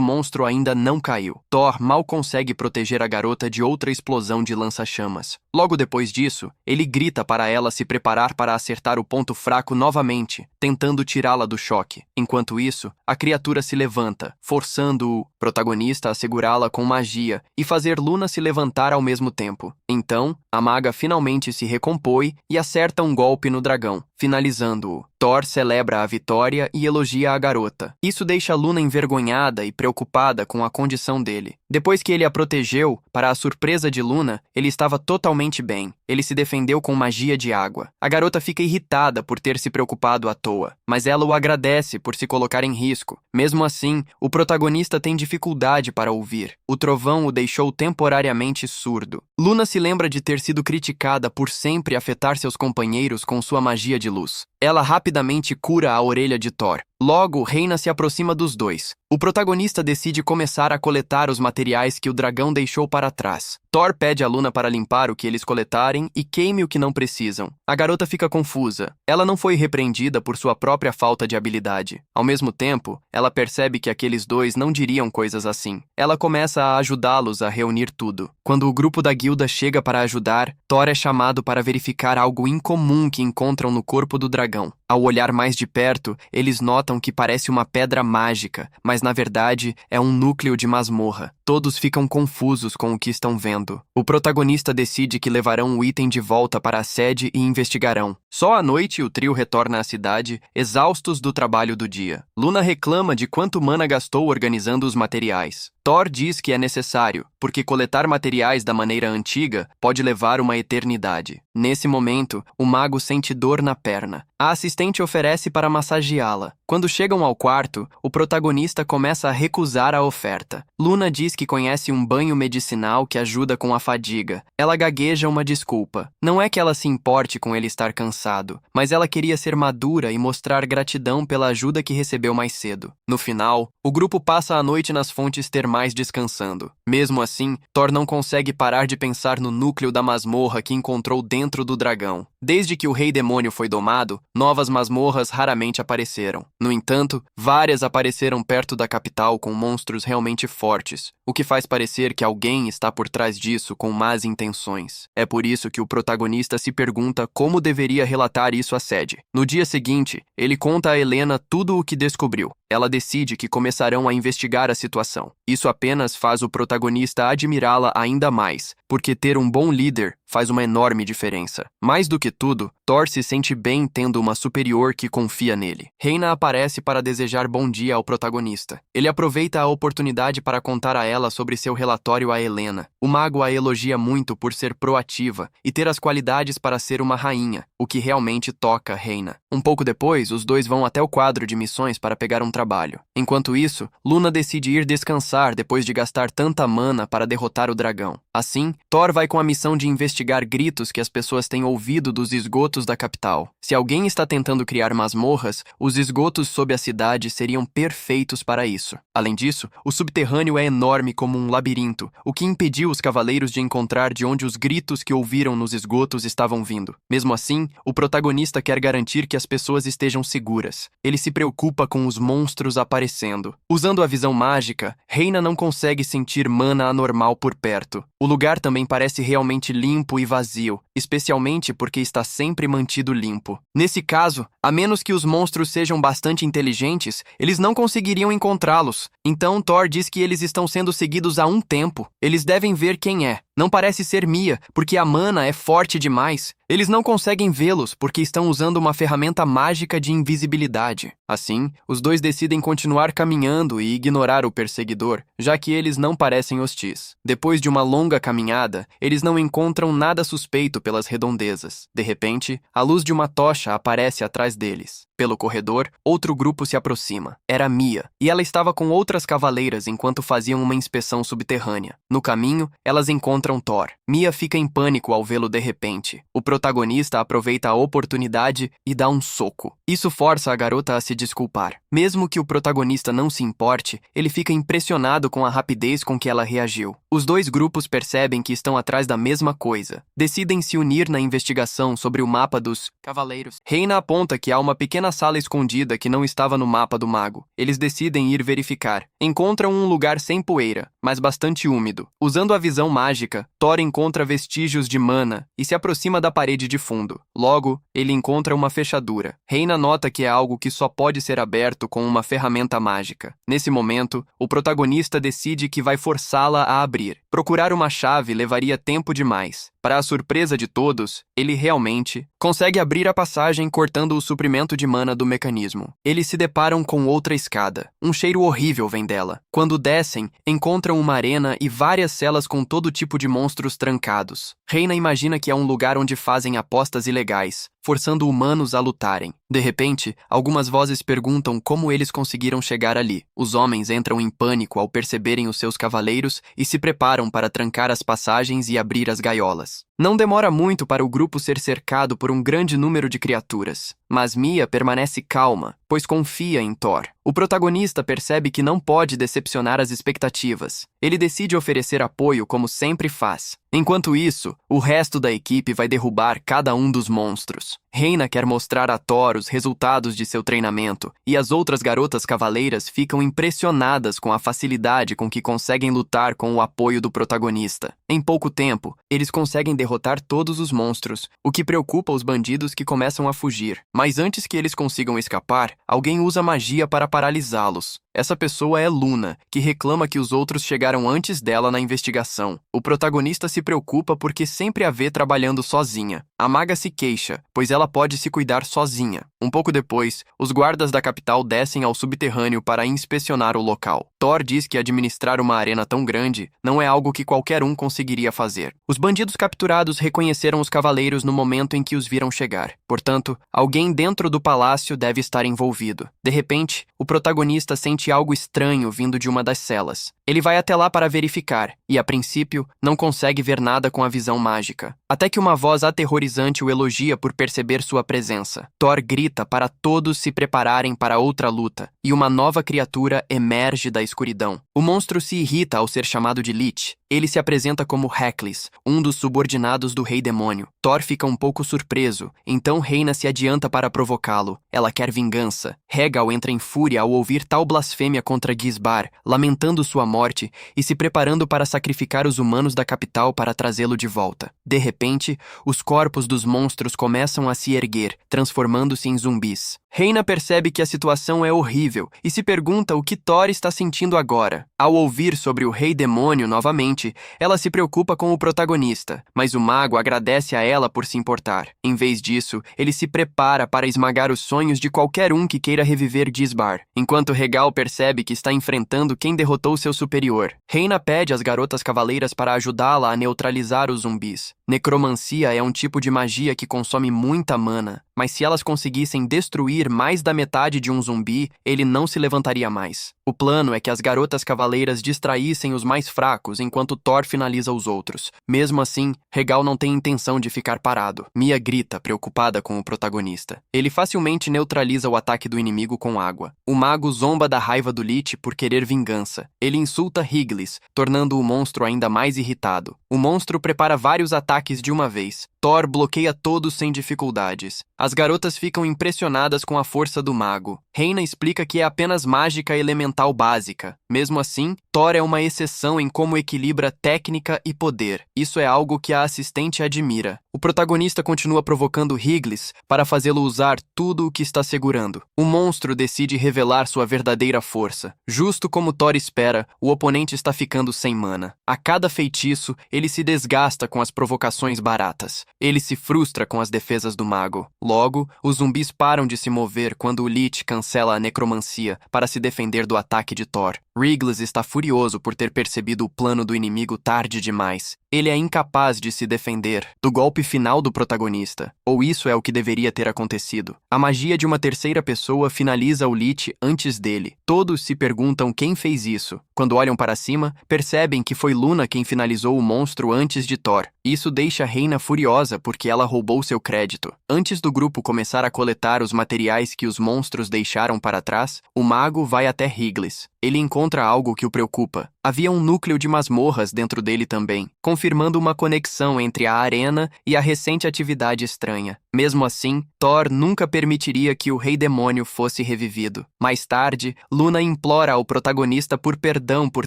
monstro ainda não caiu. Thor mal consegue proteger a garota de outra explosão de lança-chamas. Logo depois disso, ele grita para ela se preparar para acertar o ponto fraco novamente, tentando tirá-la do choque. Enquanto isso, a criatura se levanta, forçando o protagonista a segurá-la com magia e fazer Luna se levantar ao mesmo tempo. Então, a maga finalmente se recompõe e acerta um golpe no dragão, finalizando-o. Thor celebra a vitória e elogia a garota. Isso deixa Luna envergonhada e preocupada com a condição dele. Depois que ele a protegeu, para a surpresa de Luna, ele estava totalmente bem. Ele se defendeu com magia de água. A garota fica irritada por ter se preocupado à toa, mas ela o agradece por se colocar em risco. Mesmo assim, o protagonista tem dificuldade para ouvir. O trovão o deixou temporariamente surdo. Luna se lembra de ter sido criticada por sempre afetar seus companheiros com sua magia de luz. Ela rapidamente cura a orelha de Thor. Logo, Reina se aproxima dos dois. O protagonista decide começar a coletar os materiais que o dragão deixou para trás. Thor pede a Luna para limpar o que eles coletarem e queime o que não precisam. A garota fica confusa. Ela não foi repreendida por sua própria falta de habilidade. Ao mesmo tempo, ela percebe que aqueles dois não diriam coisas assim. Ela começa a ajudá-los a reunir tudo. Quando o grupo da guilda chega para ajudar, Thor é chamado para verificar algo incomum que encontram no corpo do dragão. Ao olhar mais de perto, eles notam que parece uma pedra mágica, mas na verdade é um núcleo de masmorra. Todos ficam confusos com o que estão vendo. O protagonista decide que levarão o item de volta para a sede e investigarão. Só à noite o trio retorna à cidade, exaustos do trabalho do dia. Luna reclama de quanto mana gastou organizando os materiais. Thor diz que é necessário, porque coletar materiais da maneira antiga pode levar uma eternidade. Nesse momento, o mago sente dor na perna. A assistente oferece para massageá-la. Quando chegam ao quarto, o protagonista começa a recusar a oferta. Luna diz que conhece um banho medicinal que ajuda com a fadiga. Ela gagueja uma desculpa. Não é que ela se importe com ele estar cansado, mas ela queria ser madura e mostrar gratidão pela ajuda que recebeu mais cedo. No final, o grupo passa a noite nas fontes termais descansando. Mesmo assim, Thor não consegue parar de pensar no núcleo da masmorra que encontrou dentro do dragão. Desde que o Rei Demônio foi domado, novas masmorras raramente apareceram. No entanto, várias apareceram perto da capital com monstros realmente fortes, o que faz parecer que alguém está por trás disso com más intenções. É por isso que o protagonista se pergunta como deveria relatar isso à sede. No dia seguinte, ele conta a Helena tudo o que descobriu. Ela decide que começarão a investigar a situação. Isso apenas faz o protagonista admirá-la ainda mais, porque ter um bom líder faz uma enorme diferença. Mais do que tudo, Thor se sente bem tendo uma superior que confia nele. Reina aparece para desejar bom dia ao protagonista. Ele aproveita a oportunidade para contar a ela sobre seu relatório a Helena. O mago a elogia muito por ser proativa e ter as qualidades para ser uma rainha, o que realmente toca Reina. Um pouco depois, os dois vão até o quadro de missões para pegar um trabalho. Enquanto isso, Luna decide ir descansar depois de gastar tanta mana para derrotar o dragão. Assim, Thor vai com a missão de investigar gritos que as pessoas têm ouvido dos esgotos da capital. Se alguém está tentando criar masmorras, os esgotos sob a cidade seriam perfeitos para isso. Além disso, o subterrâneo é enorme como um labirinto, o que impediu os cavaleiros de encontrar de onde os gritos que ouviram nos esgotos estavam vindo. Mesmo assim, o protagonista quer garantir que as pessoas estejam seguras. Ele se preocupa com os monstros aparecendo. Usando a visão mágica, Reina não consegue sentir mana anormal por perto. O lugar também parece realmente limpo e vazio, especialmente porque está sempre mantido limpo. Nesse caso, a menos que os monstros sejam bastante inteligentes, eles não conseguiriam encontrá-los. Então Thor diz que eles estão sendo seguidos há um tempo. Eles devem ver quem é. Não parece ser Mia, porque a mana é forte demais. Eles não conseguem vê-los porque estão usando uma ferramenta mágica de invisibilidade. Assim, os dois decidem continuar caminhando e ignorar o perseguidor, já que eles não parecem hostis. Depois de uma longa caminhada, eles não encontram nada suspeito pelas redondezas. De repente, a luz de uma tocha aparece atrás deles. Pelo corredor, outro grupo se aproxima. Era Mia, e ela estava com outras cavaleiras enquanto faziam uma inspeção subterrânea. No caminho, elas encontram Thor. Mia fica em pânico ao vê-lo de repente. O protagonista aproveita a oportunidade e dá um soco. Isso força a garota a se desculpar. Mesmo que o protagonista não se importe, ele fica impressionado com a rapidez com que ela reagiu. Os dois grupos percebem que estão atrás da mesma coisa. Decidem se unir na investigação sobre o mapa dos cavaleiros. Reina aponta que há uma pequena sala escondida que não estava no mapa do mago. Eles decidem ir verificar. Encontram um lugar sem poeira, mas bastante úmido. Usando a visão mágica, Thor encontra vestígios de mana e se aproxima da parede de fundo. Logo, ele encontra uma fechadura. Reina nota que é algo que só pode ser aberto com uma ferramenta mágica. Nesse momento, o protagonista decide que vai forçá-la a abrir. Procurar uma chave levaria tempo demais. Para a surpresa de todos, ele realmente consegue abrir a passagem cortando o suprimento de mana do mecanismo. Eles se deparam com outra escada. Um cheiro horrível vem dela. Quando descem, encontram uma arena e várias celas com todo tipo de monstros trancados. Reina imagina que é um lugar onde fazem apostas ilegais, forçando humanos a lutarem. De repente, algumas vozes perguntam como eles conseguiram chegar ali. Os homens entram em pânico ao perceberem os seus cavaleiros e se preparam para trancar as passagens e abrir as gaiolas. Não demora muito para o grupo ser cercado por um grande número de criaturas, mas Mia permanece calma, pois confia em Thor. O protagonista percebe que não pode decepcionar as expectativas. Ele decide oferecer apoio como sempre faz. Enquanto isso, o resto da equipe vai derrubar cada um dos monstros. Reina quer mostrar a Thor os resultados de seu treinamento, e as outras garotas cavaleiras ficam impressionadas com a facilidade com que conseguem lutar com o apoio do protagonista. Em pouco tempo, eles conseguem derrotar todos os monstros, o que preocupa os bandidos que começam a fugir. Mas antes que eles consigam escapar, alguém usa magia para paralisá-los. Essa pessoa é Luna, que reclama que os outros chegaram antes dela na investigação. O protagonista se preocupa porque sempre a vê trabalhando sozinha. A maga se queixa, pois ela pode se cuidar sozinha. Um pouco depois, os guardas da capital descem ao subterrâneo para inspecionar o local. Thor diz que administrar uma arena tão grande não é algo que qualquer um conseguiria fazer. Os bandidos capturados reconheceram os cavaleiros no momento em que os viram chegar. Portanto, alguém dentro do palácio deve estar envolvido. De repente, o protagonista sente algo estranho vindo de uma das celas. Ele vai até lá para verificar, e a princípio, não consegue ver nada com a visão mágica. Até que uma voz aterrorizante o elogia por perceber sua presença. Thor grita para todos se prepararem para outra luta, e uma nova criatura emerge da escuridão. O monstro se irrita ao ser chamado de Lich. Ele se apresenta como Heklis, um dos subordinados do Rei Demônio. Thor fica um pouco surpreso, então Reina se adianta para provocá-lo. Ela quer vingança. Hegal entra em fúria ao ouvir tal blasfêmia contra Gisbar, lamentando sua morte e se preparando para sacrificar os humanos da capital para trazê-lo de volta. De repente, os corpos dos monstros começam a se erguer, transformando-se em zumbis. Reina percebe que a situação é horrível e se pergunta o que Thor está sentindo agora. Ao ouvir sobre o Rei Demônio novamente, ela se preocupa com o protagonista, mas o mago agradece a ela por se importar. Em vez disso, ele se prepara para esmagar os sonhos de qualquer um que queira reviver Gisbar, enquanto Hegal percebe que está enfrentando quem derrotou seu superior. Reina pede às garotas cavaleiras para ajudá-la a neutralizar os zumbis. Necromancia é um tipo de magia que consome muita mana, mas se elas conseguissem destruir destruir mais da metade de um zumbi, ele não se levantaria mais. O plano é que as garotas cavaleiras distraíssem os mais fracos enquanto Thor finaliza os outros. Mesmo assim, Regal não tem intenção de ficar parado. Mia grita, preocupada com o protagonista. Ele facilmente neutraliza o ataque do inimigo com água. O mago zomba da raiva do Lich por querer vingança. Ele insulta Higlis, tornando o monstro ainda mais irritado. O monstro prepara vários ataques de uma vez. Thor bloqueia todos sem dificuldades. As garotas ficam impressionadas com a força do mago. Reina explica que é apenas mágica elemental básica. Mesmo assim, Thor é uma exceção em como equilibra técnica e poder. Isso é algo que a assistente admira. O protagonista continua provocando Higlis para fazê-lo usar tudo o que está segurando. O monstro decide revelar sua verdadeira força. Justo como Thor espera, o oponente está ficando sem mana. A cada feitiço, ele se desgasta com as provocações baratas. Ele se frustra com as defesas do mago. Logo, os zumbis param de se mover quando o Lich cancela a necromancia para se defender do ataque de Thor. Higlis está furioso por ter percebido o plano do inimigo tarde demais. Ele é incapaz de se defender do golpe final do protagonista, ou isso é o que deveria ter acontecido. A magia de uma terceira pessoa finaliza o Lich antes dele. Todos se perguntam quem fez isso. Quando olham para cima, percebem que foi Luna quem finalizou o monstro antes de Thor. Isso deixa a Reina furiosa porque ela roubou seu crédito. Antes do grupo começar a coletar os materiais que os monstros deixaram para trás, o mago vai até Higlis. Ele encontra algo que o preocupa. Havia um núcleo de masmorras dentro dele também, confirmando uma conexão entre a arena e a recente atividade estranha. Mesmo assim, Thor nunca permitiria que o Rei Demônio fosse revivido. Mais tarde, Luna implora ao protagonista por perdão por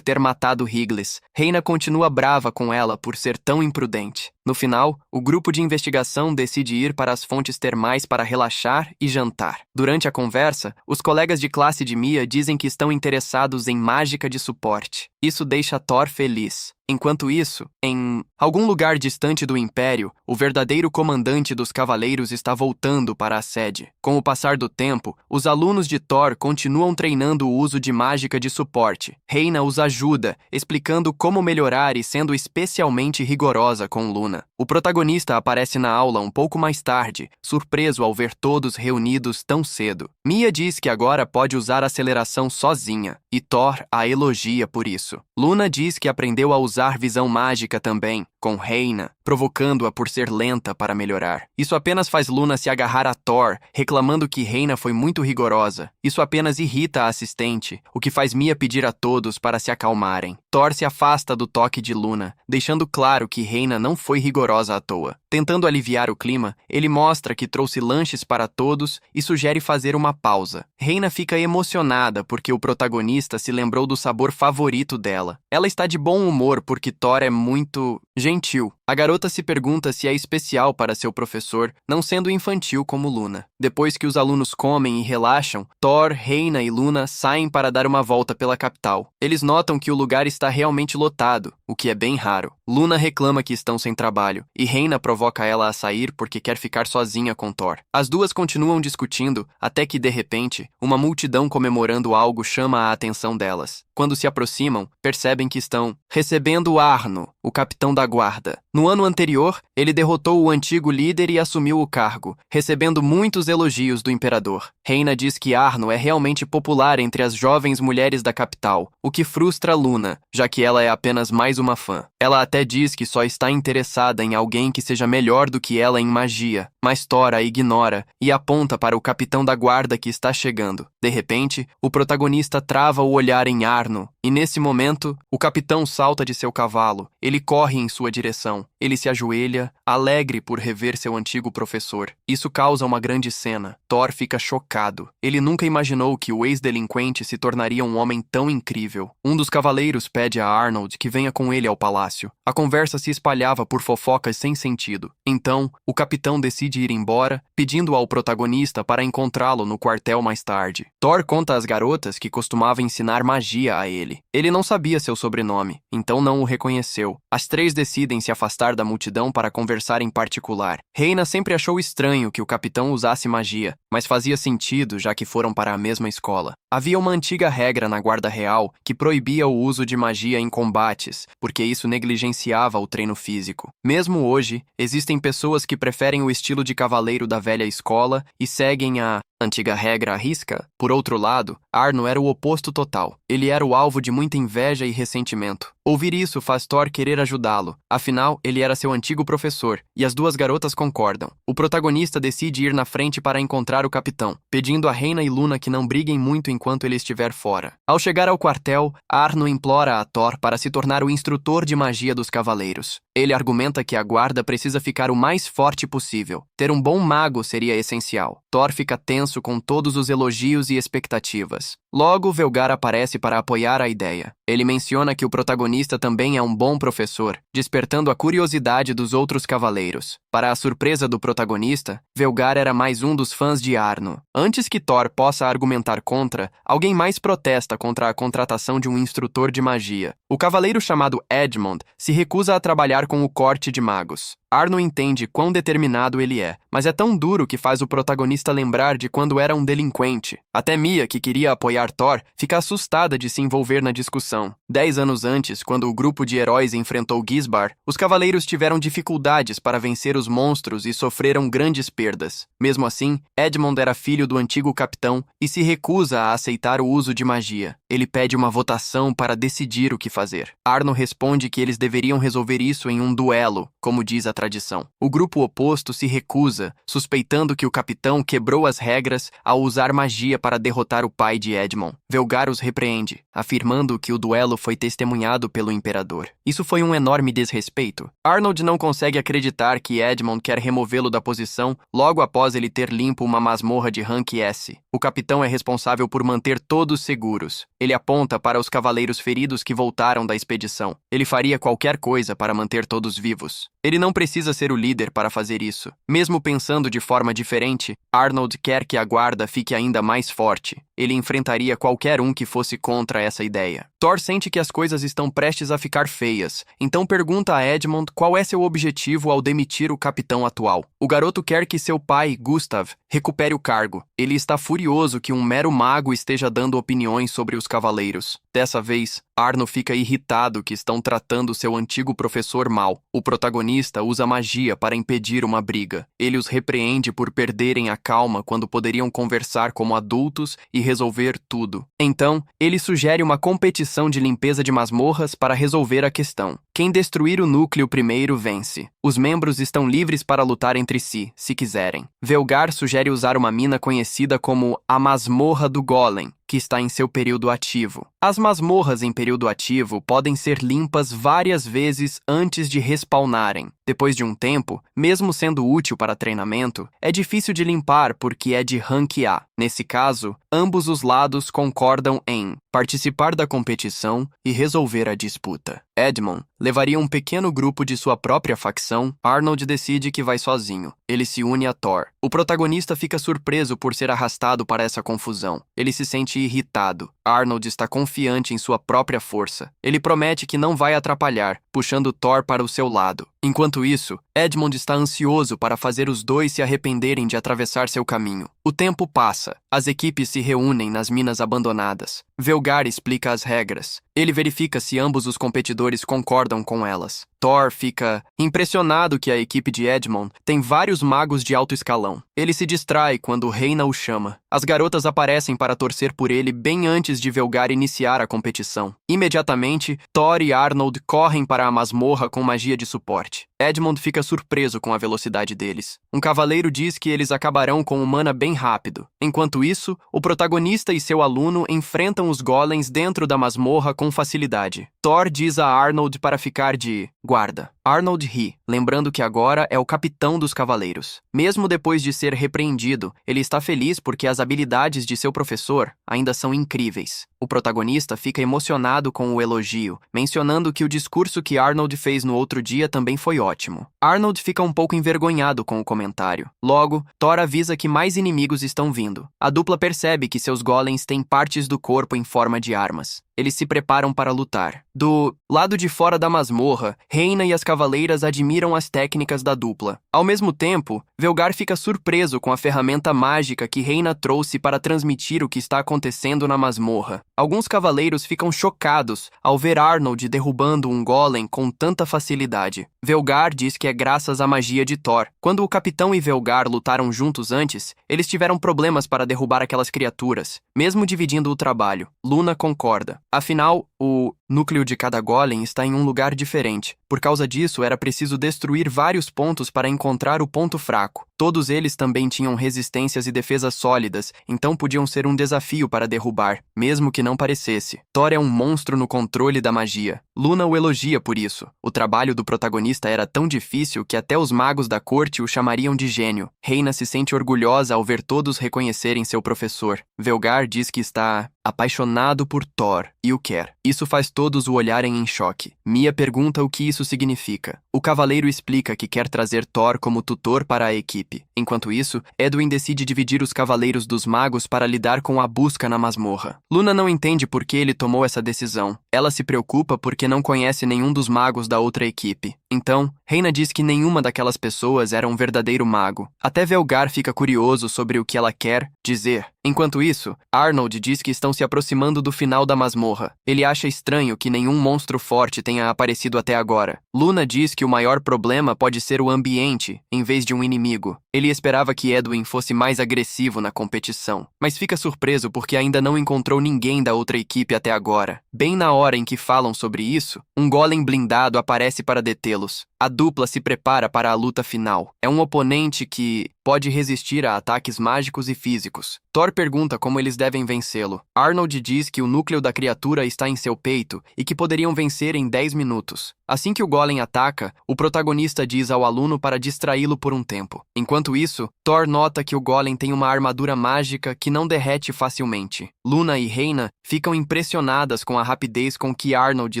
ter matado Higlis. Reina continua brava com ela por ser tão imprudente. No final, o grupo de investigação decide ir para as fontes termais para relaxar e jantar. Durante a conversa, os colegas de classe de Mia dizem que estão interessados em mágica de suporte. Isso deixa Thor feliz. Enquanto isso, em algum lugar distante do Império, o verdadeiro comandante dos Cavaleiros está voltando para a sede. Com o passar do tempo, os alunos de Thor continuam treinando o uso de mágica de suporte. Reina os ajuda, explicando como melhorar e sendo especialmente rigorosa com Luna. O protagonista aparece na aula um pouco mais tarde, surpreso ao ver todos reunidos tão cedo. Mia diz que agora pode usar aceleração sozinha, e Thor a elogia por isso. Luna diz que aprendeu a usar visão mágica também, com Reina, provocando-a por ser lenta para melhorar. Isso apenas faz Luna se agarrar a Thor, reclamando que Reina foi muito rigorosa. Isso apenas irrita a assistente, o que faz Mia pedir a todos para se acalmarem. Thor se afasta do toque de Luna, deixando claro que Reina não foi rigorosa à toa. Tentando aliviar o clima, ele mostra que trouxe lanches para todos e sugere fazer uma pausa. Reina fica emocionada porque o protagonista se lembrou do sabor favorito dela. Ela está de bom humor porque Thor é muito gentil. A garota se pergunta se é especial para seu professor, não sendo infantil como Luna. Depois que os alunos comem e relaxam, Thor, Reina e Luna saem para dar uma volta pela capital. Eles notam que o lugar está realmente lotado, o que é bem raro. Luna reclama que estão sem trabalho, e Reina provoca ela a sair porque quer ficar sozinha com Thor. As duas continuam discutindo, até que, de repente, uma multidão comemorando algo chama a atenção delas. Quando se aproximam, percebem que estão recebendo Arno, o capitão da guarda. No ano anterior, ele derrotou o antigo líder e assumiu o cargo, recebendo muitos elogios do imperador. Reina diz que Arno é realmente popular entre as jovens mulheres da capital, o que frustra Luna, já que ela é apenas mais uma fã. Ela até diz que só está interessada em alguém que seja melhor do que ela em magia, mas Thor a ignora e aponta para o capitão da guarda que está chegando. De repente, o protagonista trava o olhar em Arno, e nesse momento, o capitão salta de seu cavalo. Ele corre em sua direção. Ele se ajoelha, alegre por rever seu antigo professor. Isso causa uma grande cena. Thor fica chocado. Ele nunca imaginou que o ex-delinquente se tornaria um homem tão incrível. Um dos cavaleiros pede a Arnold que venha com ele ao palácio. A conversa se espalhava por fofocas sem sentido. Então, o capitão decide ir embora, pedindo ao protagonista para encontrá-lo no quartel mais tarde. Thor conta às garotas que costumava ensinar magia a ele. Ele não sabia seu sobrenome, então não o reconheceu. As três decidem se afastar da multidão para conversar em particular. Reina sempre achou estranho que o capitão usasse magia, mas fazia sentido já que foram para a mesma escola. Havia uma antiga regra na Guarda Real que proibia o uso de magia em combates, porque isso negligenciava o treino físico. Mesmo hoje, existem pessoas que preferem o estilo de cavaleiro da velha escola e seguem a antiga regra à risca. Por outro lado, Arno era o oposto total. Ele era o alvo de muita inveja e ressentimento. Ouvir isso faz Thor querer ajudá-lo. Afinal, ele era seu antigo professor, e as duas garotas concordam. O protagonista decide ir na frente para encontrar o capitão, pedindo a Reina e Luna que não briguem muito enquanto ele estiver fora. Ao chegar ao quartel, Arno implora a Thor para se tornar o instrutor de magia dos cavaleiros. Ele argumenta que a guarda precisa ficar o mais forte possível. Ter um bom mago seria essencial. Thor fica tenso com todos os elogios e expectativas. Logo, Velgar aparece para apoiar a ideia. Ele menciona que o protagonista também é um bom professor, despertando a curiosidade dos outros cavaleiros. Para a surpresa do protagonista, Velgar era mais um dos fãs de Arno. Antes que Thor possa argumentar contra, alguém mais protesta contra a contratação de um instrutor de magia. O cavaleiro chamado Edmund se recusa a trabalhar com o corte de magos. Arno entende quão determinado ele é, mas é tão duro que faz o protagonista lembrar de quando era um delinquente. Até Mia, que queria apoiar Thor, fica assustada de se envolver na discussão. 10 anos antes, quando o grupo de heróis enfrentou Gisbar, os cavaleiros tiveram dificuldades para vencer os monstros e sofreram grandes perdas. Mesmo assim, Edmund era filho do antigo capitão e se recusa a aceitar o uso de magia. Ele pede uma votação para decidir o que fazer. Arno responde que eles deveriam resolver isso em um duelo, como diz a tradição. O grupo oposto se recusa, suspeitando que o capitão quebrou as regras ao usar magia para derrotar o pai de Edmund. Velgar os repreende, afirmando que o duelo foi testemunhado pelo imperador. Isso foi um enorme desrespeito. Arnold não consegue acreditar que Edmund quer removê-lo da posição logo após ele ter limpo uma masmorra de rank S. O capitão é responsável por manter todos seguros. Ele aponta para os cavaleiros feridos que voltaram da expedição. Ele faria qualquer coisa para manter todos vivos. Ele não precisa ser o líder para fazer isso. Mesmo pensando de forma diferente, Arnold quer que a guarda fique ainda mais forte. Ele enfrentaria qualquer um que fosse contra essa ideia. Thor sente que as coisas estão prestes a ficar feias, então pergunta a Edmund qual é seu objetivo ao demitir o capitão atual. O garoto quer que seu pai, Gustav, recupere o cargo. Ele está furioso que um mero mago esteja dando opiniões sobre os cavaleiros. Dessa vez, Arno fica irritado que estão tratando seu antigo professor mal. O protagonista usa magia para impedir uma briga. Ele os repreende por perderem a calma quando poderiam conversar como adultos e resolver tudo. Então, ele sugere uma competição de limpeza de masmorras para resolver a questão. Quem destruir o núcleo primeiro vence. Os membros estão livres para lutar entre si, se quiserem. Velgar sugere usar uma mina conhecida como a Masmorra do Golem, que está em seu período ativo. As masmorras em período ativo podem ser limpas várias vezes antes de respawnarem. Depois de um tempo, mesmo sendo útil para treinamento, é difícil de limpar porque é de rank A. Nesse caso, ambos os lados concordam em participar da competição e resolver a disputa. Edmund levaria um pequeno grupo de sua própria facção. Arnold decide que vai sozinho. Ele se une a Thor. O protagonista fica surpreso por ser arrastado para essa confusão. Ele se sente irritado. Arnold está confiante em sua própria força. Ele promete que não vai atrapalhar, puxando Thor para o seu lado. Enquanto isso, Edmund está ansioso para fazer os dois se arrependerem de atravessar seu caminho. O tempo passa. As equipes se reúnem nas minas abandonadas. Velgar explica as regras. Ele verifica se ambos os competidores concordam com elas. Thor fica impressionado que a equipe de Edmund tem vários magos de alto escalão. Ele se distrai quando Reina o chama. As garotas aparecem para torcer por ele bem antes de Velgar iniciar a competição. Imediatamente, Thor e Arnold correm para a masmorra com magia de suporte. Edmund fica surpreso com a velocidade deles. Um cavaleiro diz que eles acabarão com o mana bem rápido. Enquanto isso, o protagonista e seu aluno enfrentam os golems dentro da masmorra com facilidade. Thor diz a Arnold para ficar de guarda. Arnold ri, lembrando que agora é o capitão dos cavaleiros. Mesmo depois de ser repreendido, ele está feliz porque as habilidades de seu professor ainda são incríveis. O protagonista fica emocionado com o elogio, mencionando que o discurso que Arnold fez no outro dia também foi ótimo. Arnold fica um pouco envergonhado com o comentário. Logo, Thor avisa que mais inimigos estão vindo. A dupla percebe que seus golems têm partes do corpo em forma de armas. Eles se preparam para lutar. Do lado de fora da masmorra, Reina e as cavaleiras admiram as técnicas da dupla. Ao mesmo tempo, Velgar fica surpreso com a ferramenta mágica que Reina trouxe para transmitir o que está acontecendo na masmorra. Alguns cavaleiros ficam chocados ao ver Arnold derrubando um golem com tanta facilidade. Velgar diz que é graças à magia de Thor. Quando o capitão e Velgar lutaram juntos antes, eles tiveram problemas para derrubar aquelas criaturas, mesmo dividindo o trabalho. Luna concorda. Afinal, o núcleo de cada golem está em um lugar diferente. Por causa disso, era preciso destruir vários pontos para encontrar o ponto fraco. Todos eles também tinham resistências e defesas sólidas, então podiam ser um desafio para derrubar, mesmo que não parecesse. Thor é um monstro no controle da magia. Luna o elogia por isso. O trabalho do protagonista era tão difícil que até os magos da corte o chamariam de gênio. Reina se sente orgulhosa ao ver todos reconhecerem seu professor. Velgar diz que está apaixonado por Thor e o quer. Isso faz todos o olharem em choque. Mia pergunta o que isso significa. O cavaleiro explica que quer trazer Thor como tutor para a equipe. Enquanto isso, Edwin decide dividir os cavaleiros dos magos para lidar com a busca na masmorra. Luna não entende por que ele tomou essa decisão. Ela se preocupa porque não conhece nenhum dos magos da outra equipe. Então, Reina diz que nenhuma daquelas pessoas era um verdadeiro mago. Até Velgar fica curioso sobre o que ela quer dizer. Enquanto isso, Arnold diz que estão se aproximando do final da masmorra. Ele acha estranho que nenhum monstro forte tenha aparecido até agora. Luna diz que o maior problema pode ser o ambiente, em vez de um inimigo. Ele esperava que Edwin fosse mais agressivo na competição, mas fica surpreso porque ainda não encontrou ninguém da outra equipe até agora. Bem na hora em que falam sobre isso, um golem blindado aparece para detê-los. A dupla se prepara para a luta final. É um oponente que pode resistir a ataques mágicos e físicos. Thor pergunta como eles devem vencê-lo. Arnold diz que o núcleo da criatura está em seu peito e que poderiam vencer em 10 minutos. Assim que o golem ataca, o protagonista diz ao aluno para distraí-lo por um tempo. Enquanto isso, Thor nota que o golem tem uma armadura mágica que não derrete facilmente. Luna e Reina ficam impressionadas com a rapidez com que Arnold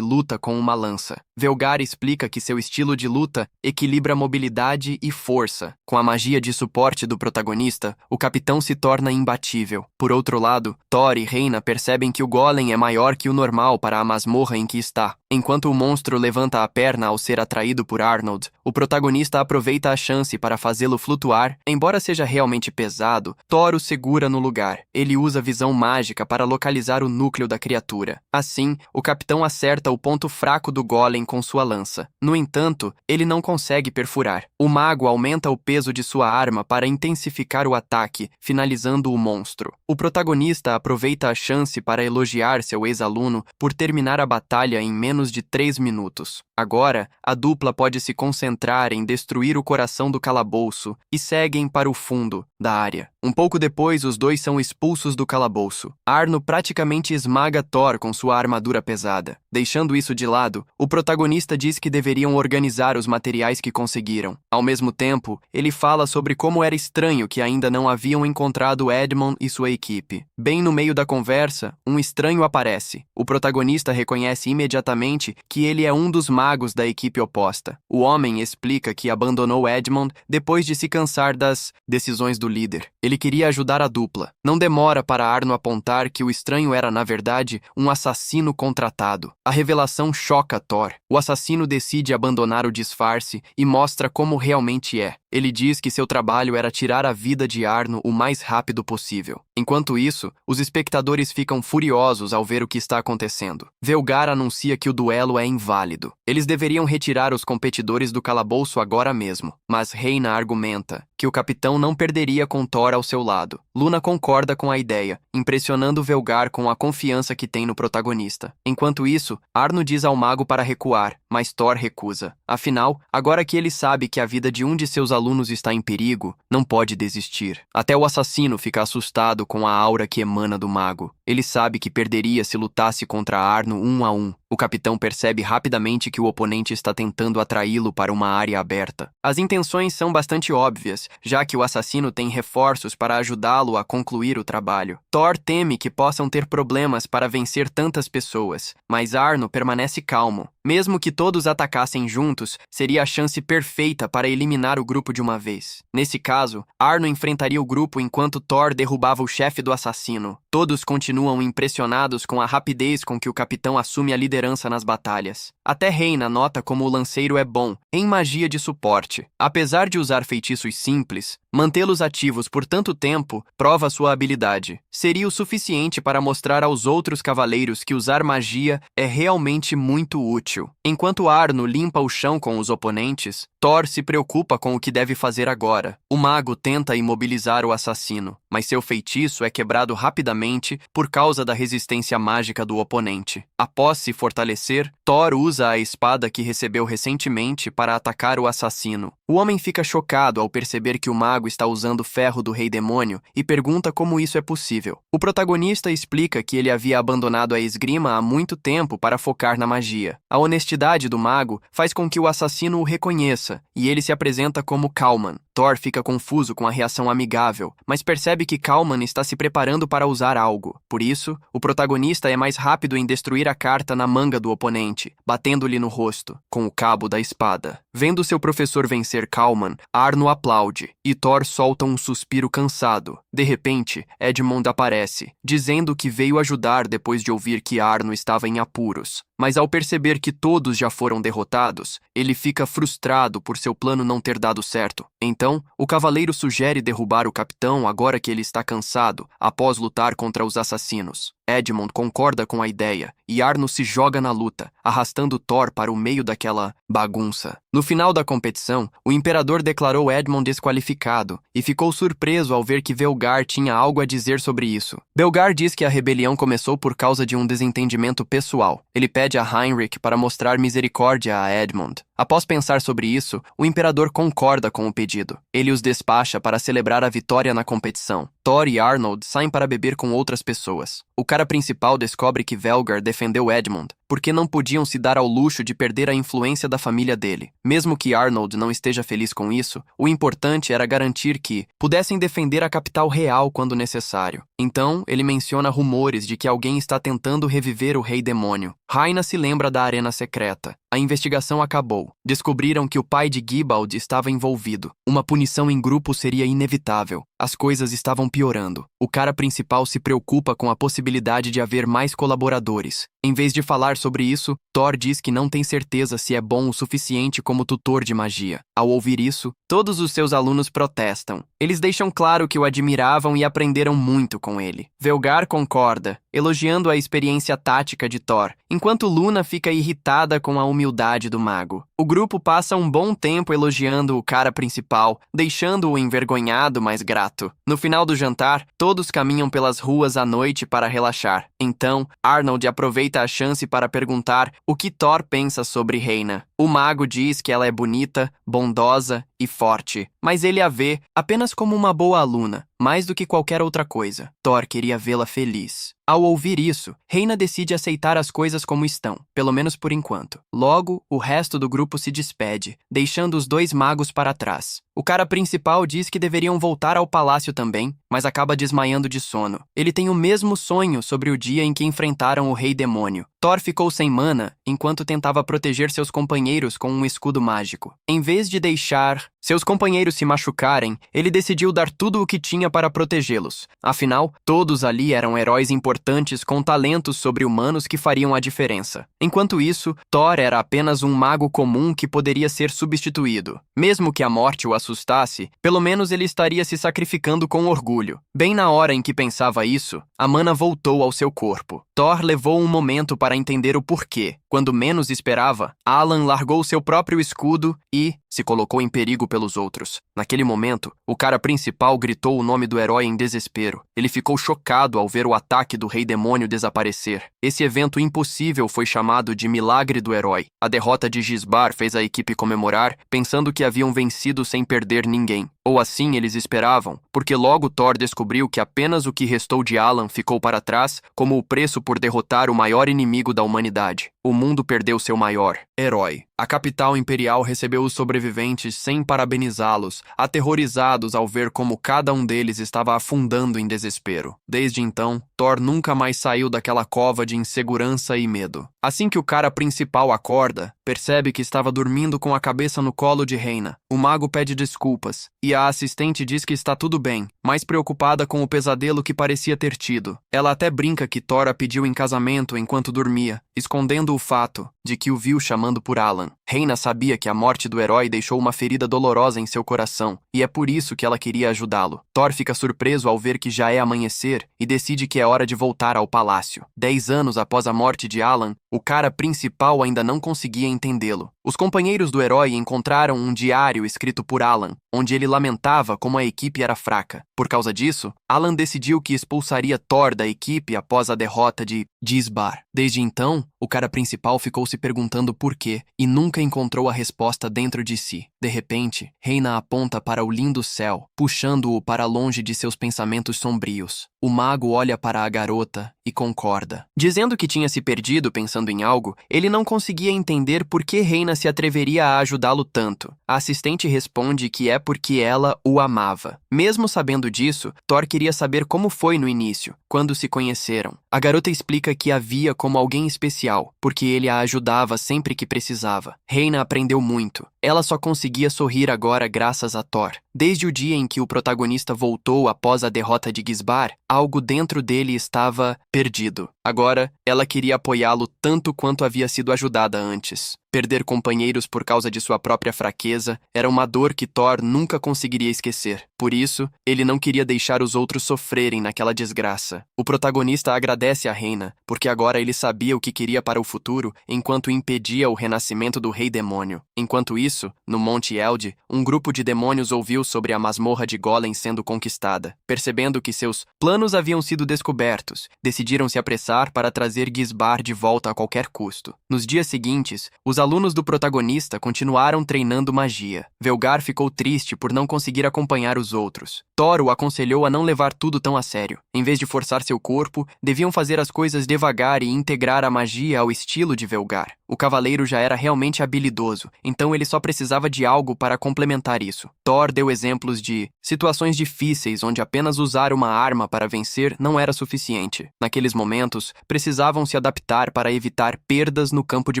luta com uma lança. Velgar explica que seu estilo de luta equilibra mobilidade e força. Com a magia de suporte do protagonista, o capitão se torna imbatível. Por outro lado, Thor e Reina percebem que o golem é maior que o normal para a masmorra em que está. Enquanto o monstro levanta a perna ao ser atraído por Arnold, o protagonista aproveita a chance para fazê-lo flutuar. Embora seja realmente pesado, Thor o segura no lugar. Ele usa visão mágica para localizar o núcleo da criatura. Assim, o capitão acerta o ponto fraco do golem com sua lança. No entanto, ele não consegue perfurar. O mago aumenta o peso de sua arma para intensificar o ataque, finalizando o monstro. O protagonista aproveita a chance para elogiar seu ex-aluno por terminar a batalha em menos de 3 minutos. Agora, a dupla pode se concentrar em destruir o coração do calabouço e seguem para o fundo da área. Um pouco depois, os dois são expulsos do calabouço. Arno praticamente esmaga Thor com sua armadura pesada. Deixando isso de lado, o protagonista diz que deveriam organizar os materiais que conseguiram. Ao mesmo tempo, ele fala sobre como era estranho que ainda não haviam encontrado Edmund e sua equipe. Bem no meio da conversa, um estranho aparece. O protagonista reconhece imediatamente que ele é um dos magos da equipe oposta. O homem explica que abandonou Edmund depois de se cansar das decisões do líder. Ele queria ajudar a dupla. Não demora para Arno apontar que o estranho era, na verdade, um assassino contratado. A revelação choca Thor. O assassino decide abandonar o disfarce e mostra como realmente é. Ele diz que seu trabalho era tirar a vida de Arno o mais rápido possível. Enquanto isso, os espectadores ficam furiosos ao ver o que está acontecendo. Velgar anuncia que o duelo é inválido. Eles deveriam retirar os competidores do calabouço agora mesmo, mas Reina argumenta que o capitão não perderia com Thor ao seu lado. Luna concorda com a ideia, impressionando Velgar com a confiança que tem no protagonista. Enquanto isso, Arno diz ao mago para recuar, mas Thor recusa. Afinal, agora que ele sabe que a vida de um de seus alunos está em perigo, não pode desistir. Até o assassino fica assustado com a aura que emana do mago. Ele sabe que perderia se lutasse contra Arno 1 a 1. O capitão percebe rapidamente que o oponente está tentando atraí-lo para uma área aberta. As intenções são bastante óbvias, já que o assassino tem reforços para ajudá-lo a concluir o trabalho. Thor teme que possam ter problemas para vencer tantas pessoas, mas Arno permanece calmo. Mesmo que todos atacassem juntos, seria a chance perfeita para eliminar o grupo de uma vez. Nesse caso, Arno enfrentaria o grupo enquanto Thor derrubava o chefe do assassino. Todos continuam impressionados com a rapidez com que o capitão assume a liderança nas batalhas. Até Reina nota como o lanceiro é bom em magia de suporte. Apesar de usar feitiços simples, mantê-los ativos por tanto tempo prova sua habilidade. Seria o suficiente para mostrar aos outros cavaleiros que usar magia é realmente muito útil. Enquanto Arno limpa o chão com os oponentes, Thor se preocupa com o que deve fazer agora. O mago tenta imobilizar o assassino, mas seu feitiço é quebrado rapidamente por causa da resistência mágica do oponente. Após se fortalecer, Thor usa a espada que recebeu recentemente para atacar o assassino. O homem fica chocado ao perceber que o mago está usando o ferro do Rei Demônio e pergunta como isso é possível. O protagonista explica que ele havia abandonado a esgrima há muito tempo para focar na magia. A honestidade do mago faz com que o assassino o reconheça, e ele se apresenta como Kalman. Thor fica confuso com a reação amigável, mas percebe que Kalman está se preparando para usar algo. Por isso, o protagonista é mais rápido em destruir a carta na manga do oponente, batendo-lhe no rosto, com o cabo da espada. Vendo seu professor vencer Kalman, Arno aplaude, e Thor solta um suspiro cansado. De repente, Edmund aparece, dizendo que veio ajudar depois de ouvir que Arno estava em apuros. Mas ao perceber que todos já foram derrotados, ele fica frustrado por seu plano não ter dado certo. Então, o cavaleiro sugere derrubar o capitão agora que ele está cansado, após lutar contra os assassinos. Edmund concorda com a ideia, e Arno se joga na luta, arrastando Thor para o meio daquela bagunça. No final da competição, o imperador declarou Edmund desqualificado, e ficou surpreso ao ver que Velgar tinha algo a dizer sobre isso. Velgar diz que a rebelião começou por causa de um desentendimento pessoal. Ele pede a Heinrich para mostrar misericórdia a Edmund. Após pensar sobre isso, o imperador concorda com o pedido. Ele os despacha para celebrar a vitória na competição. Thor e Arnold saem para beber com outras pessoas. O cara principal descobre que Velgar defendeu Edmund, porque não podiam se dar ao luxo de perder a influência da família dele. Mesmo que Arnold não esteja feliz com isso, o importante era garantir que pudessem defender a capital real quando necessário. Então, ele menciona rumores de que alguém está tentando reviver o Rei Demônio. Raina se lembra da arena secreta. A investigação acabou. Descobriram que o pai de Gibald estava envolvido. Uma punição em grupo seria inevitável. As coisas estavam piorando. O cara principal se preocupa com a possibilidade de haver mais colaboradores. Em vez de falar sobre isso, Thor diz que não tem certeza se é bom o suficiente como tutor de magia. Ao ouvir isso, todos os seus alunos protestam. Eles deixam claro que o admiravam e aprenderam muito com ele. Velgar concorda, elogiando a experiência tática de Thor, enquanto Luna fica irritada com a humildade do mago. O grupo passa um bom tempo elogiando o cara principal, deixando-o envergonhado, mas grato. No final do jantar, todos caminham pelas ruas à noite para relaxar. Então, Arnold aproveita a chance para perguntar o que Thor pensa sobre Reina. O mago diz que ela é bonita, bondosa e forte, mas ele a vê apenas como uma boa aluna, mais do que qualquer outra coisa. Thor queria vê-la feliz. Ao ouvir isso, Reina decide aceitar as coisas como estão, pelo menos por enquanto. Logo, o resto do grupo se despede, deixando os dois magos para trás. O cara principal diz que deveriam voltar ao palácio também, mas acaba desmaiando de sono. Ele tem o mesmo sonho sobre o dia em que enfrentaram o Rei Demônio. Thor ficou sem mana enquanto tentava proteger seus companheiros com um escudo mágico. Em vez de deixar seus companheiros se machucarem, ele decidiu dar tudo o que tinha para protegê-los. Afinal, todos ali eram heróis importantes com talentos sobre-humanos que fariam a diferença. Enquanto isso, Thor era apenas um mago comum que poderia ser substituído. Mesmo que a morte o assustasse, pelo menos ele estaria se sacrificando com orgulho. Bem na hora em que pensava isso, a mana voltou ao seu corpo. Thor levou um momento para entender o porquê. Quando menos esperava, Alan largou seu próprio escudo e se colocou em perigo pelos outros. Naquele momento, o cara principal gritou o nome do herói em desespero. Ele ficou chocado ao ver o ataque do Rei Demônio desaparecer. Esse evento impossível foi chamado de Milagre do Herói. A derrota de Gisbar fez a equipe comemorar, pensando que haviam vencido sem perder ninguém. Ou assim eles esperavam, porque logo Thor descobriu que apenas o que restou de Alan ficou para trás como o preço por derrotar o maior inimigo da humanidade. O mundo perdeu seu maior herói. A capital imperial recebeu os sobreviventes sem parabenizá-los, aterrorizados ao ver como cada um deles estava afundando em desespero. Desde então, Thor nunca mais saiu daquela cova de insegurança e medo. Assim que o cara principal acorda, percebe que estava dormindo com a cabeça no colo de Reina. O mago pede desculpas, e a assistente diz que está tudo bem, mais preocupada com o pesadelo que parecia ter tido. Ela até brinca que Thor a pediu em casamento enquanto dormia, escondendo o fato de que o viu chamando por Alan. Reina sabia que a morte do herói deixou uma ferida dolorosa em seu coração, e é por isso que ela queria ajudá-lo. Thor fica surpreso ao ver que já é amanhecer e decide que é hora de voltar ao palácio. 10 anos após a morte de Alan, o cara principal ainda não conseguia entendê-lo. Os companheiros do herói encontraram um diário escrito por Alan, onde ele lamentava como a equipe era fraca. Por causa disso, Alan decidiu que expulsaria Thor da equipe após a derrota de Gisbar. Desde então, o cara principal ficou se perguntando por quê e nunca encontrou a resposta dentro de si. De repente, Reina aponta para o lindo céu, puxando-o para longe de seus pensamentos sombrios. O mago olha para a garota e concorda. Dizendo que tinha se perdido pensando em algo, ele não conseguia entender por que Reina se atreveria a ajudá-lo tanto. A assistente responde que é porque ela o amava. Mesmo sabendo disso, Thor queria saber como foi no início, quando se conheceram. A garota explica que a via como alguém especial, porque ele a ajudava sempre que precisava. Reina aprendeu muito. Ela só conseguia sorrir agora graças a Thor. Desde o dia em que o protagonista voltou após a derrota de Gisbar, algo dentro dele estava perdido. Agora, ela queria apoiá-lo tanto quanto havia sido ajudada antes. Perder companheiros por causa de sua própria fraqueza era uma dor que Thor nunca conseguiria esquecer. Por isso, ele não queria deixar os outros sofrerem naquela desgraça. O protagonista agradece a Reina, porque agora ele sabia o que queria para o futuro, enquanto impedia o renascimento do Rei Demônio. Enquanto isso, no Monte Eld, um grupo de demônios ouviu sobre a masmorra de Golem sendo conquistada. Percebendo que seus planos haviam sido descobertos, decidiram se apressar para trazer Gisbar de volta a qualquer custo. Nos dias seguintes, os alunos do protagonista continuaram treinando magia. Velgar ficou triste por não conseguir acompanhar os outros. Thor o aconselhou a não levar tudo tão a sério. Em vez de forçar seu corpo, deviam fazer as coisas devagar e integrar a magia ao estilo de Velgar. O cavaleiro já era realmente habilidoso, então ele só precisava de algo para complementar isso. Thor deu exemplos de situações difíceis onde apenas usar uma arma para vencer não era suficiente. Naqueles momentos, precisavam se adaptar para evitar perdas no campo de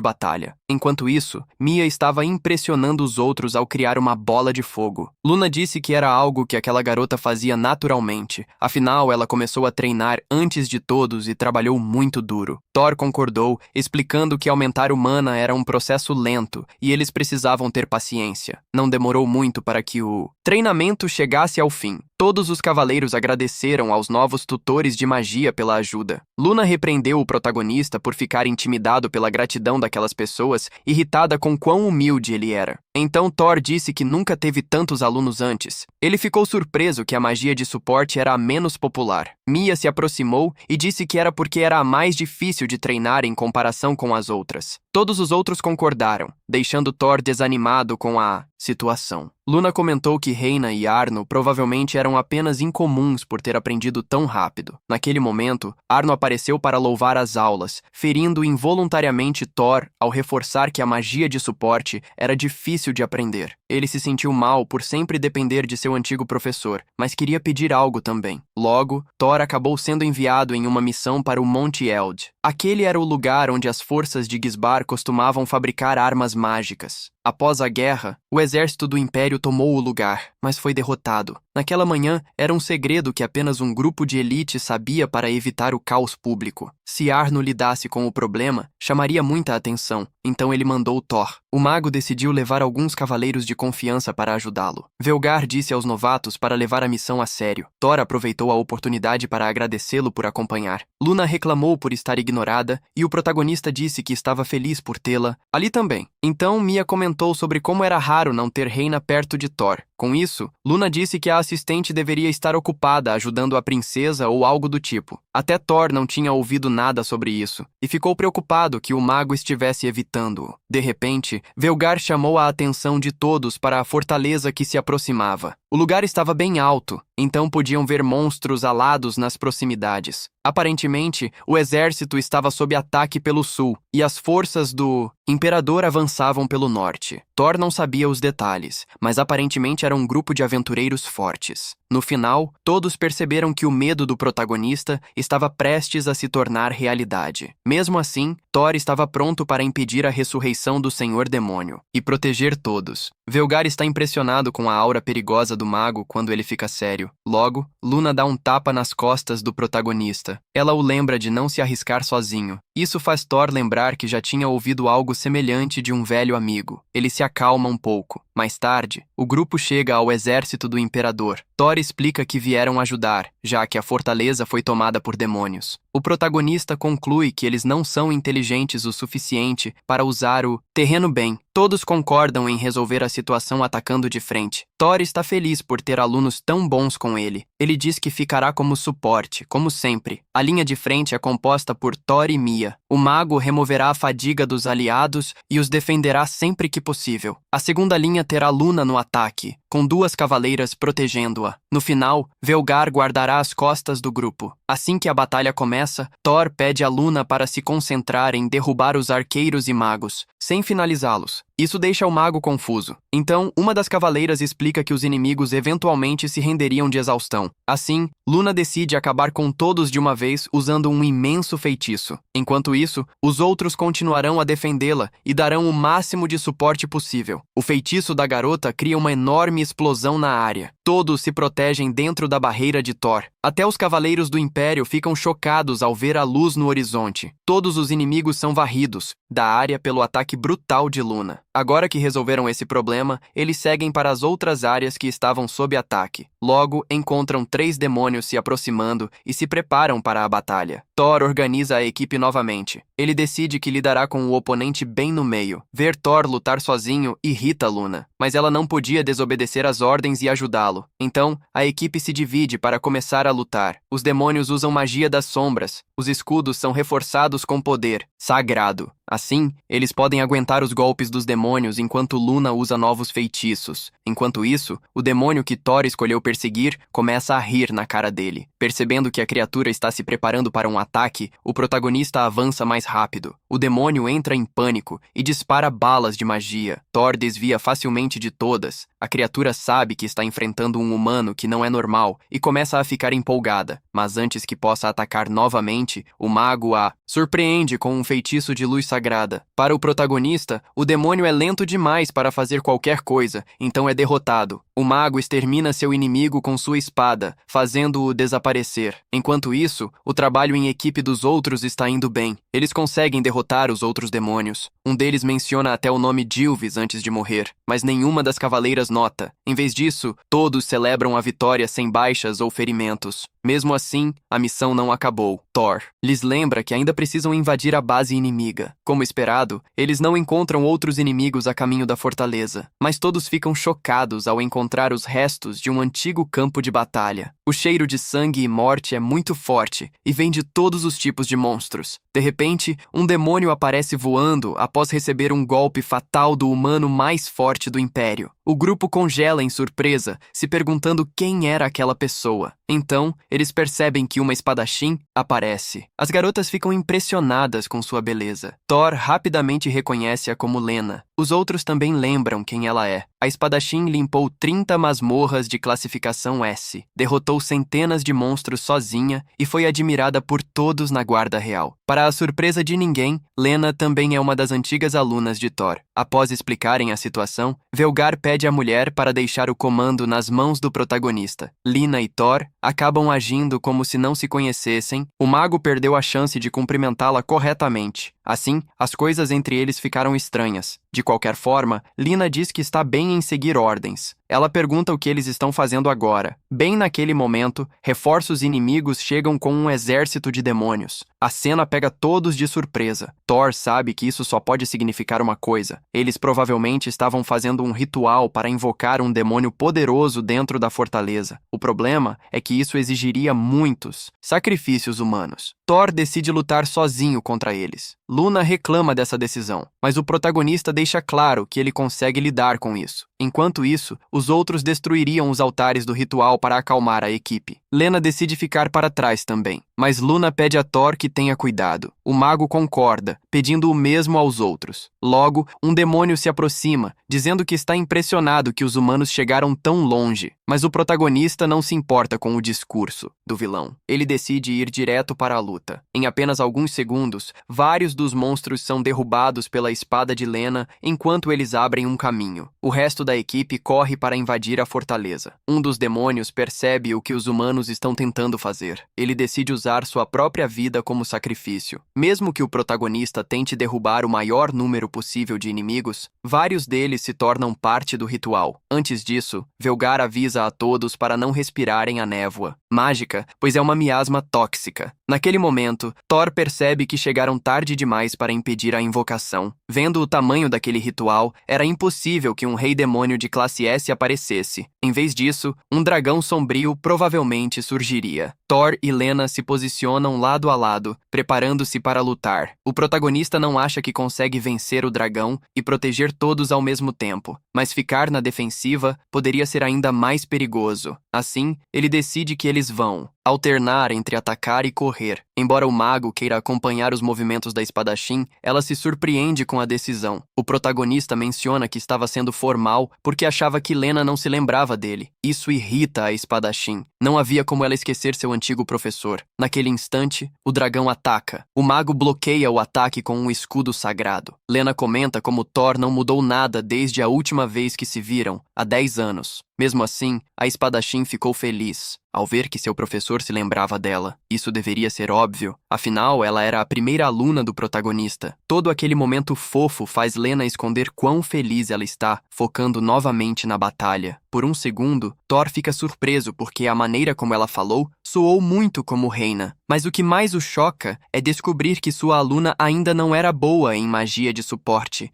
batalha. Enquanto isso, Mia estava impressionando os outros ao criar uma bola de fogo. Luna disse que era algo que aquela garota fazia naturalmente, afinal ela começou a treinar antes de todos e trabalhou muito duro. Thor concordou, explicando que aumentar o mana era um processo lento e eles precisavam ter paciência. Não demorou muito para que o treinamento chegasse ao fim. Todos os cavaleiros agradeceram aos novos tutores de magia pela ajuda. Luna repreendeu o protagonista por ficar intimidado pela gratidão daquelas pessoas, irritada com quão humilde ele era. Então Thor disse que nunca teve tantos alunos antes. Ele ficou surpreso que a magia de suporte era a menos popular. Mia se aproximou e disse que era porque era a mais difícil de treinar em comparação com as outras. Todos os outros concordaram, deixando Thor desanimado com a situação. Luna comentou que Reina e Arno provavelmente eram apenas incomuns por ter aprendido tão rápido. Naquele momento, Arno apareceu para louvar as aulas, ferindo involuntariamente Thor ao reforçar que a magia de suporte era difícil de aprender. Ele se sentiu mal por sempre depender de seu antigo professor, mas queria pedir algo também. Logo, Thor acabou sendo enviado em uma missão para o Monte Eld. Aquele era o lugar onde as forças de Gisbar costumavam fabricar armas mágicas. Após a guerra, o exército do Império tomou o lugar, mas foi derrotado. Naquela manhã, era um segredo que apenas um grupo de elite sabia para evitar o caos público. Se Arno lidasse com o problema, chamaria muita atenção, então ele mandou Thor. O mago decidiu levar alguns cavaleiros de confiança para ajudá-lo. Velgar disse aos novatos para levar a missão a sério. Thor aproveitou a oportunidade para agradecê-lo por acompanhar. Luna reclamou por estar ignorada e o protagonista disse que estava feliz por tê-la ali também. Então Mia comentou sobre como era raro não ter Reina perto de Thor. Com isso, Luna disse que a assistente deveria estar ocupada ajudando a princesa ou algo do tipo. Até Thor não tinha ouvido nada sobre isso, e ficou preocupado que o mago estivesse evitando-o. De repente, Velgar chamou a atenção de todos para a fortaleza que se aproximava. O lugar estava bem alto, então podiam ver monstros alados nas proximidades. Aparentemente, o exército estava sob ataque pelo sul, e as forças do imperador avançavam pelo norte. Thor não sabia os detalhes, mas aparentemente era um grupo de aventureiros fortes. No final, todos perceberam que o medo do protagonista estava prestes a se tornar realidade. Mesmo assim, Thor estava pronto para impedir a ressurreição do Senhor Demônio e proteger todos. Velgar está impressionado com a aura perigosa do mago quando ele fica sério. Logo, Luna dá um tapa nas costas do protagonista. Ela o lembra de não se arriscar sozinho. Isso faz Thor lembrar que já tinha ouvido algo semelhante de um velho amigo. Ele se acalma um pouco. Mais tarde, o grupo chega ao exército do imperador. Thor explica que vieram ajudar, já que a fortaleza foi tomada por demônios. O protagonista conclui que eles não são inteligentes o suficiente para usar o terreno bem. Todos concordam em resolver a situação atacando de frente. Thor está feliz por ter alunos tão bons com ele. Ele diz que ficará como suporte, como sempre. A linha de frente é composta por Thor e Mia. O mago removerá a fadiga dos aliados e os defenderá sempre que possível. A segunda linha terá Luna no ataque, com 2 cavaleiras protegendo-a. No final, Velgar guardará as costas do grupo. Assim que a batalha começa, Thor pede a Luna para se concentrar em derrubar os arqueiros e magos, sem finalizá-los. Isso deixa o mago confuso. Então, uma das cavaleiras explica que os inimigos eventualmente se renderiam de exaustão. Assim, Luna decide acabar com todos de uma vez usando um imenso feitiço. Enquanto isso, os outros continuarão a defendê-la e darão o máximo de suporte possível. O feitiço da garota cria uma enorme explosão na área. Todos se protegem dentro da barreira de Thor. Até os cavaleiros do Império ficam chocados ao ver a luz no horizonte. Todos os inimigos são varridos da área pelo ataque brutal de Luna. Agora que resolveram esse problema, eles seguem para as outras áreas que estavam sob ataque. Logo, encontram 3 demônios se aproximando e se preparam para a batalha. Thor organiza a equipe novamente. Ele decide que lidará com o oponente bem no meio. Ver Thor lutar sozinho irrita Luna, mas ela não podia desobedecer às ordens e ajudá-lo. Então, a equipe se divide para começar a lutar. Os demônios usam magia das sombras. Os escudos são reforçados com poder sagrado. Assim, eles podem aguentar os golpes dos demônios enquanto Luna usa novos feitiços. Enquanto isso, o demônio que Thor escolheu perseguir começa a rir na cara dele. Percebendo que a criatura está se preparando para um ataque, o protagonista avança mais rápido. O demônio entra em pânico e dispara balas de magia. Thor desvia facilmente de todas. A criatura sabe que está enfrentando um humano que não é normal e começa a ficar empolgada. Mas antes que possa atacar novamente, o mago a surpreende com um feitiço de luz sagrada. Para o protagonista, o demônio é lento demais para fazer qualquer coisa, então é derrotado. O mago extermina seu inimigo com sua espada, fazendo-o desaparecer. Enquanto isso, o trabalho em equipe dos outros está indo bem. Eles conseguem derrotar os outros demônios. Um deles menciona até o nome Dilvis antes de morrer, mas nenhuma das cavaleiras nota. Em vez disso, todos celebram a vitória sem baixas ou ferimentos. Mesmo assim, a missão não acabou. Thor lhes lembra que ainda precisam invadir a base inimiga. Como esperado, eles não encontram outros inimigos a caminho da fortaleza, mas todos ficam chocados ao encontrar os restos de um antigo campo de batalha. O cheiro de sangue e morte é muito forte e vem de todos os tipos de monstros. De repente, um demônio aparece voando após receber um golpe fatal do humano mais forte do Império. O grupo congela em surpresa, se perguntando quem era aquela pessoa. Então, eles percebem que uma espadachim aparece. As garotas ficam impressionadas com sua beleza. Thor rapidamente reconhece-a como Lena. Os outros também lembram quem ela é. A espadachim limpou 30 masmorras de classificação S, derrotou centenas de monstros sozinha e foi admirada por todos na Guarda Real. Para a surpresa de ninguém, Lena também é uma das antigas alunas de Thor. Após explicarem a situação, Velgar pede à mulher para deixar o comando nas mãos do protagonista. Lina e Thor acabam agindo como se não se conhecessem. O mago perdeu a chance de cumprimentá-la corretamente. Assim, as coisas entre eles ficaram estranhas. De qualquer forma, Lina diz que está bem em seguir ordens. Ela pergunta o que eles estão fazendo agora. Bem naquele momento, reforços inimigos chegam com um exército de demônios. A cena pega todos de surpresa. Thor sabe que isso só pode significar uma coisa. Eles provavelmente estavam fazendo um ritual para invocar um demônio poderoso dentro da fortaleza. O problema é que isso exigiria muitos sacrifícios humanos. Thor decide lutar sozinho contra eles. Luna reclama dessa decisão, mas o protagonista deixa claro que ele consegue lidar com isso. Enquanto isso, os outros destruiriam os altares do ritual para acalmar a equipe. Lena decide ficar para trás também, mas Luna pede a Thor que tenha cuidado. O mago concorda, pedindo o mesmo aos outros. Logo, um demônio se aproxima, dizendo que está impressionado que os humanos chegaram tão longe. Mas o protagonista não se importa com o discurso do vilão. Ele decide ir direto para a luta. Em apenas alguns segundos, vários dos monstros são derrubados pela espada de Lena enquanto eles abrem um caminho. O resto da equipe corre para invadir a fortaleza. Um dos demônios percebe o que os humanos estão tentando fazer. Ele decide usar sua própria vida como sacrifício. Mesmo que o protagonista tente derrubar o maior número possível de inimigos, vários deles se tornam parte do ritual. Antes disso, Velgar avisa a todos para não respirarem a névoa mágica, pois é uma miasma tóxica. Naquele momento, Thor percebe que chegaram tarde demais para impedir a invocação. Vendo o tamanho daquele ritual, era impossível que um rei demônio de classe S aparecesse. Em vez disso, um dragão sombrio provavelmente surgiria. Thor e Lena se posicionam lado a lado, preparando-se para lutar. O protagonista não acha que consegue vencer o dragão e proteger todos ao mesmo tempo, mas ficar na defensiva poderia ser ainda mais perigoso. Assim, ele decide que eles vão alternar entre atacar e correr. Embora o mago queira acompanhar os movimentos da espadachim, ela se surpreende com a decisão. O protagonista menciona que estava sendo formal porque achava que Lena não se lembrava dele. Isso irrita a espadachim. Não havia como ela esquecer seu antigo professor. Naquele instante, o dragão ataca. O mago bloqueia o ataque com um escudo sagrado. Lena comenta como Thor não mudou nada desde a última vez que se viram, há 10 anos. Mesmo assim, a espadachim ficou feliz ao ver que seu professor se lembrava dela. Isso deveria ser óbvio, afinal, ela era a primeira aluna do protagonista. Todo aquele momento fofo faz Lena esconder quão feliz ela está, focando novamente na batalha. Por um segundo, Thor fica surpreso porque a maneira como ela falou soou muito como reina. Mas o que mais o choca é descobrir que sua aluna ainda não era boa em magia de suporte.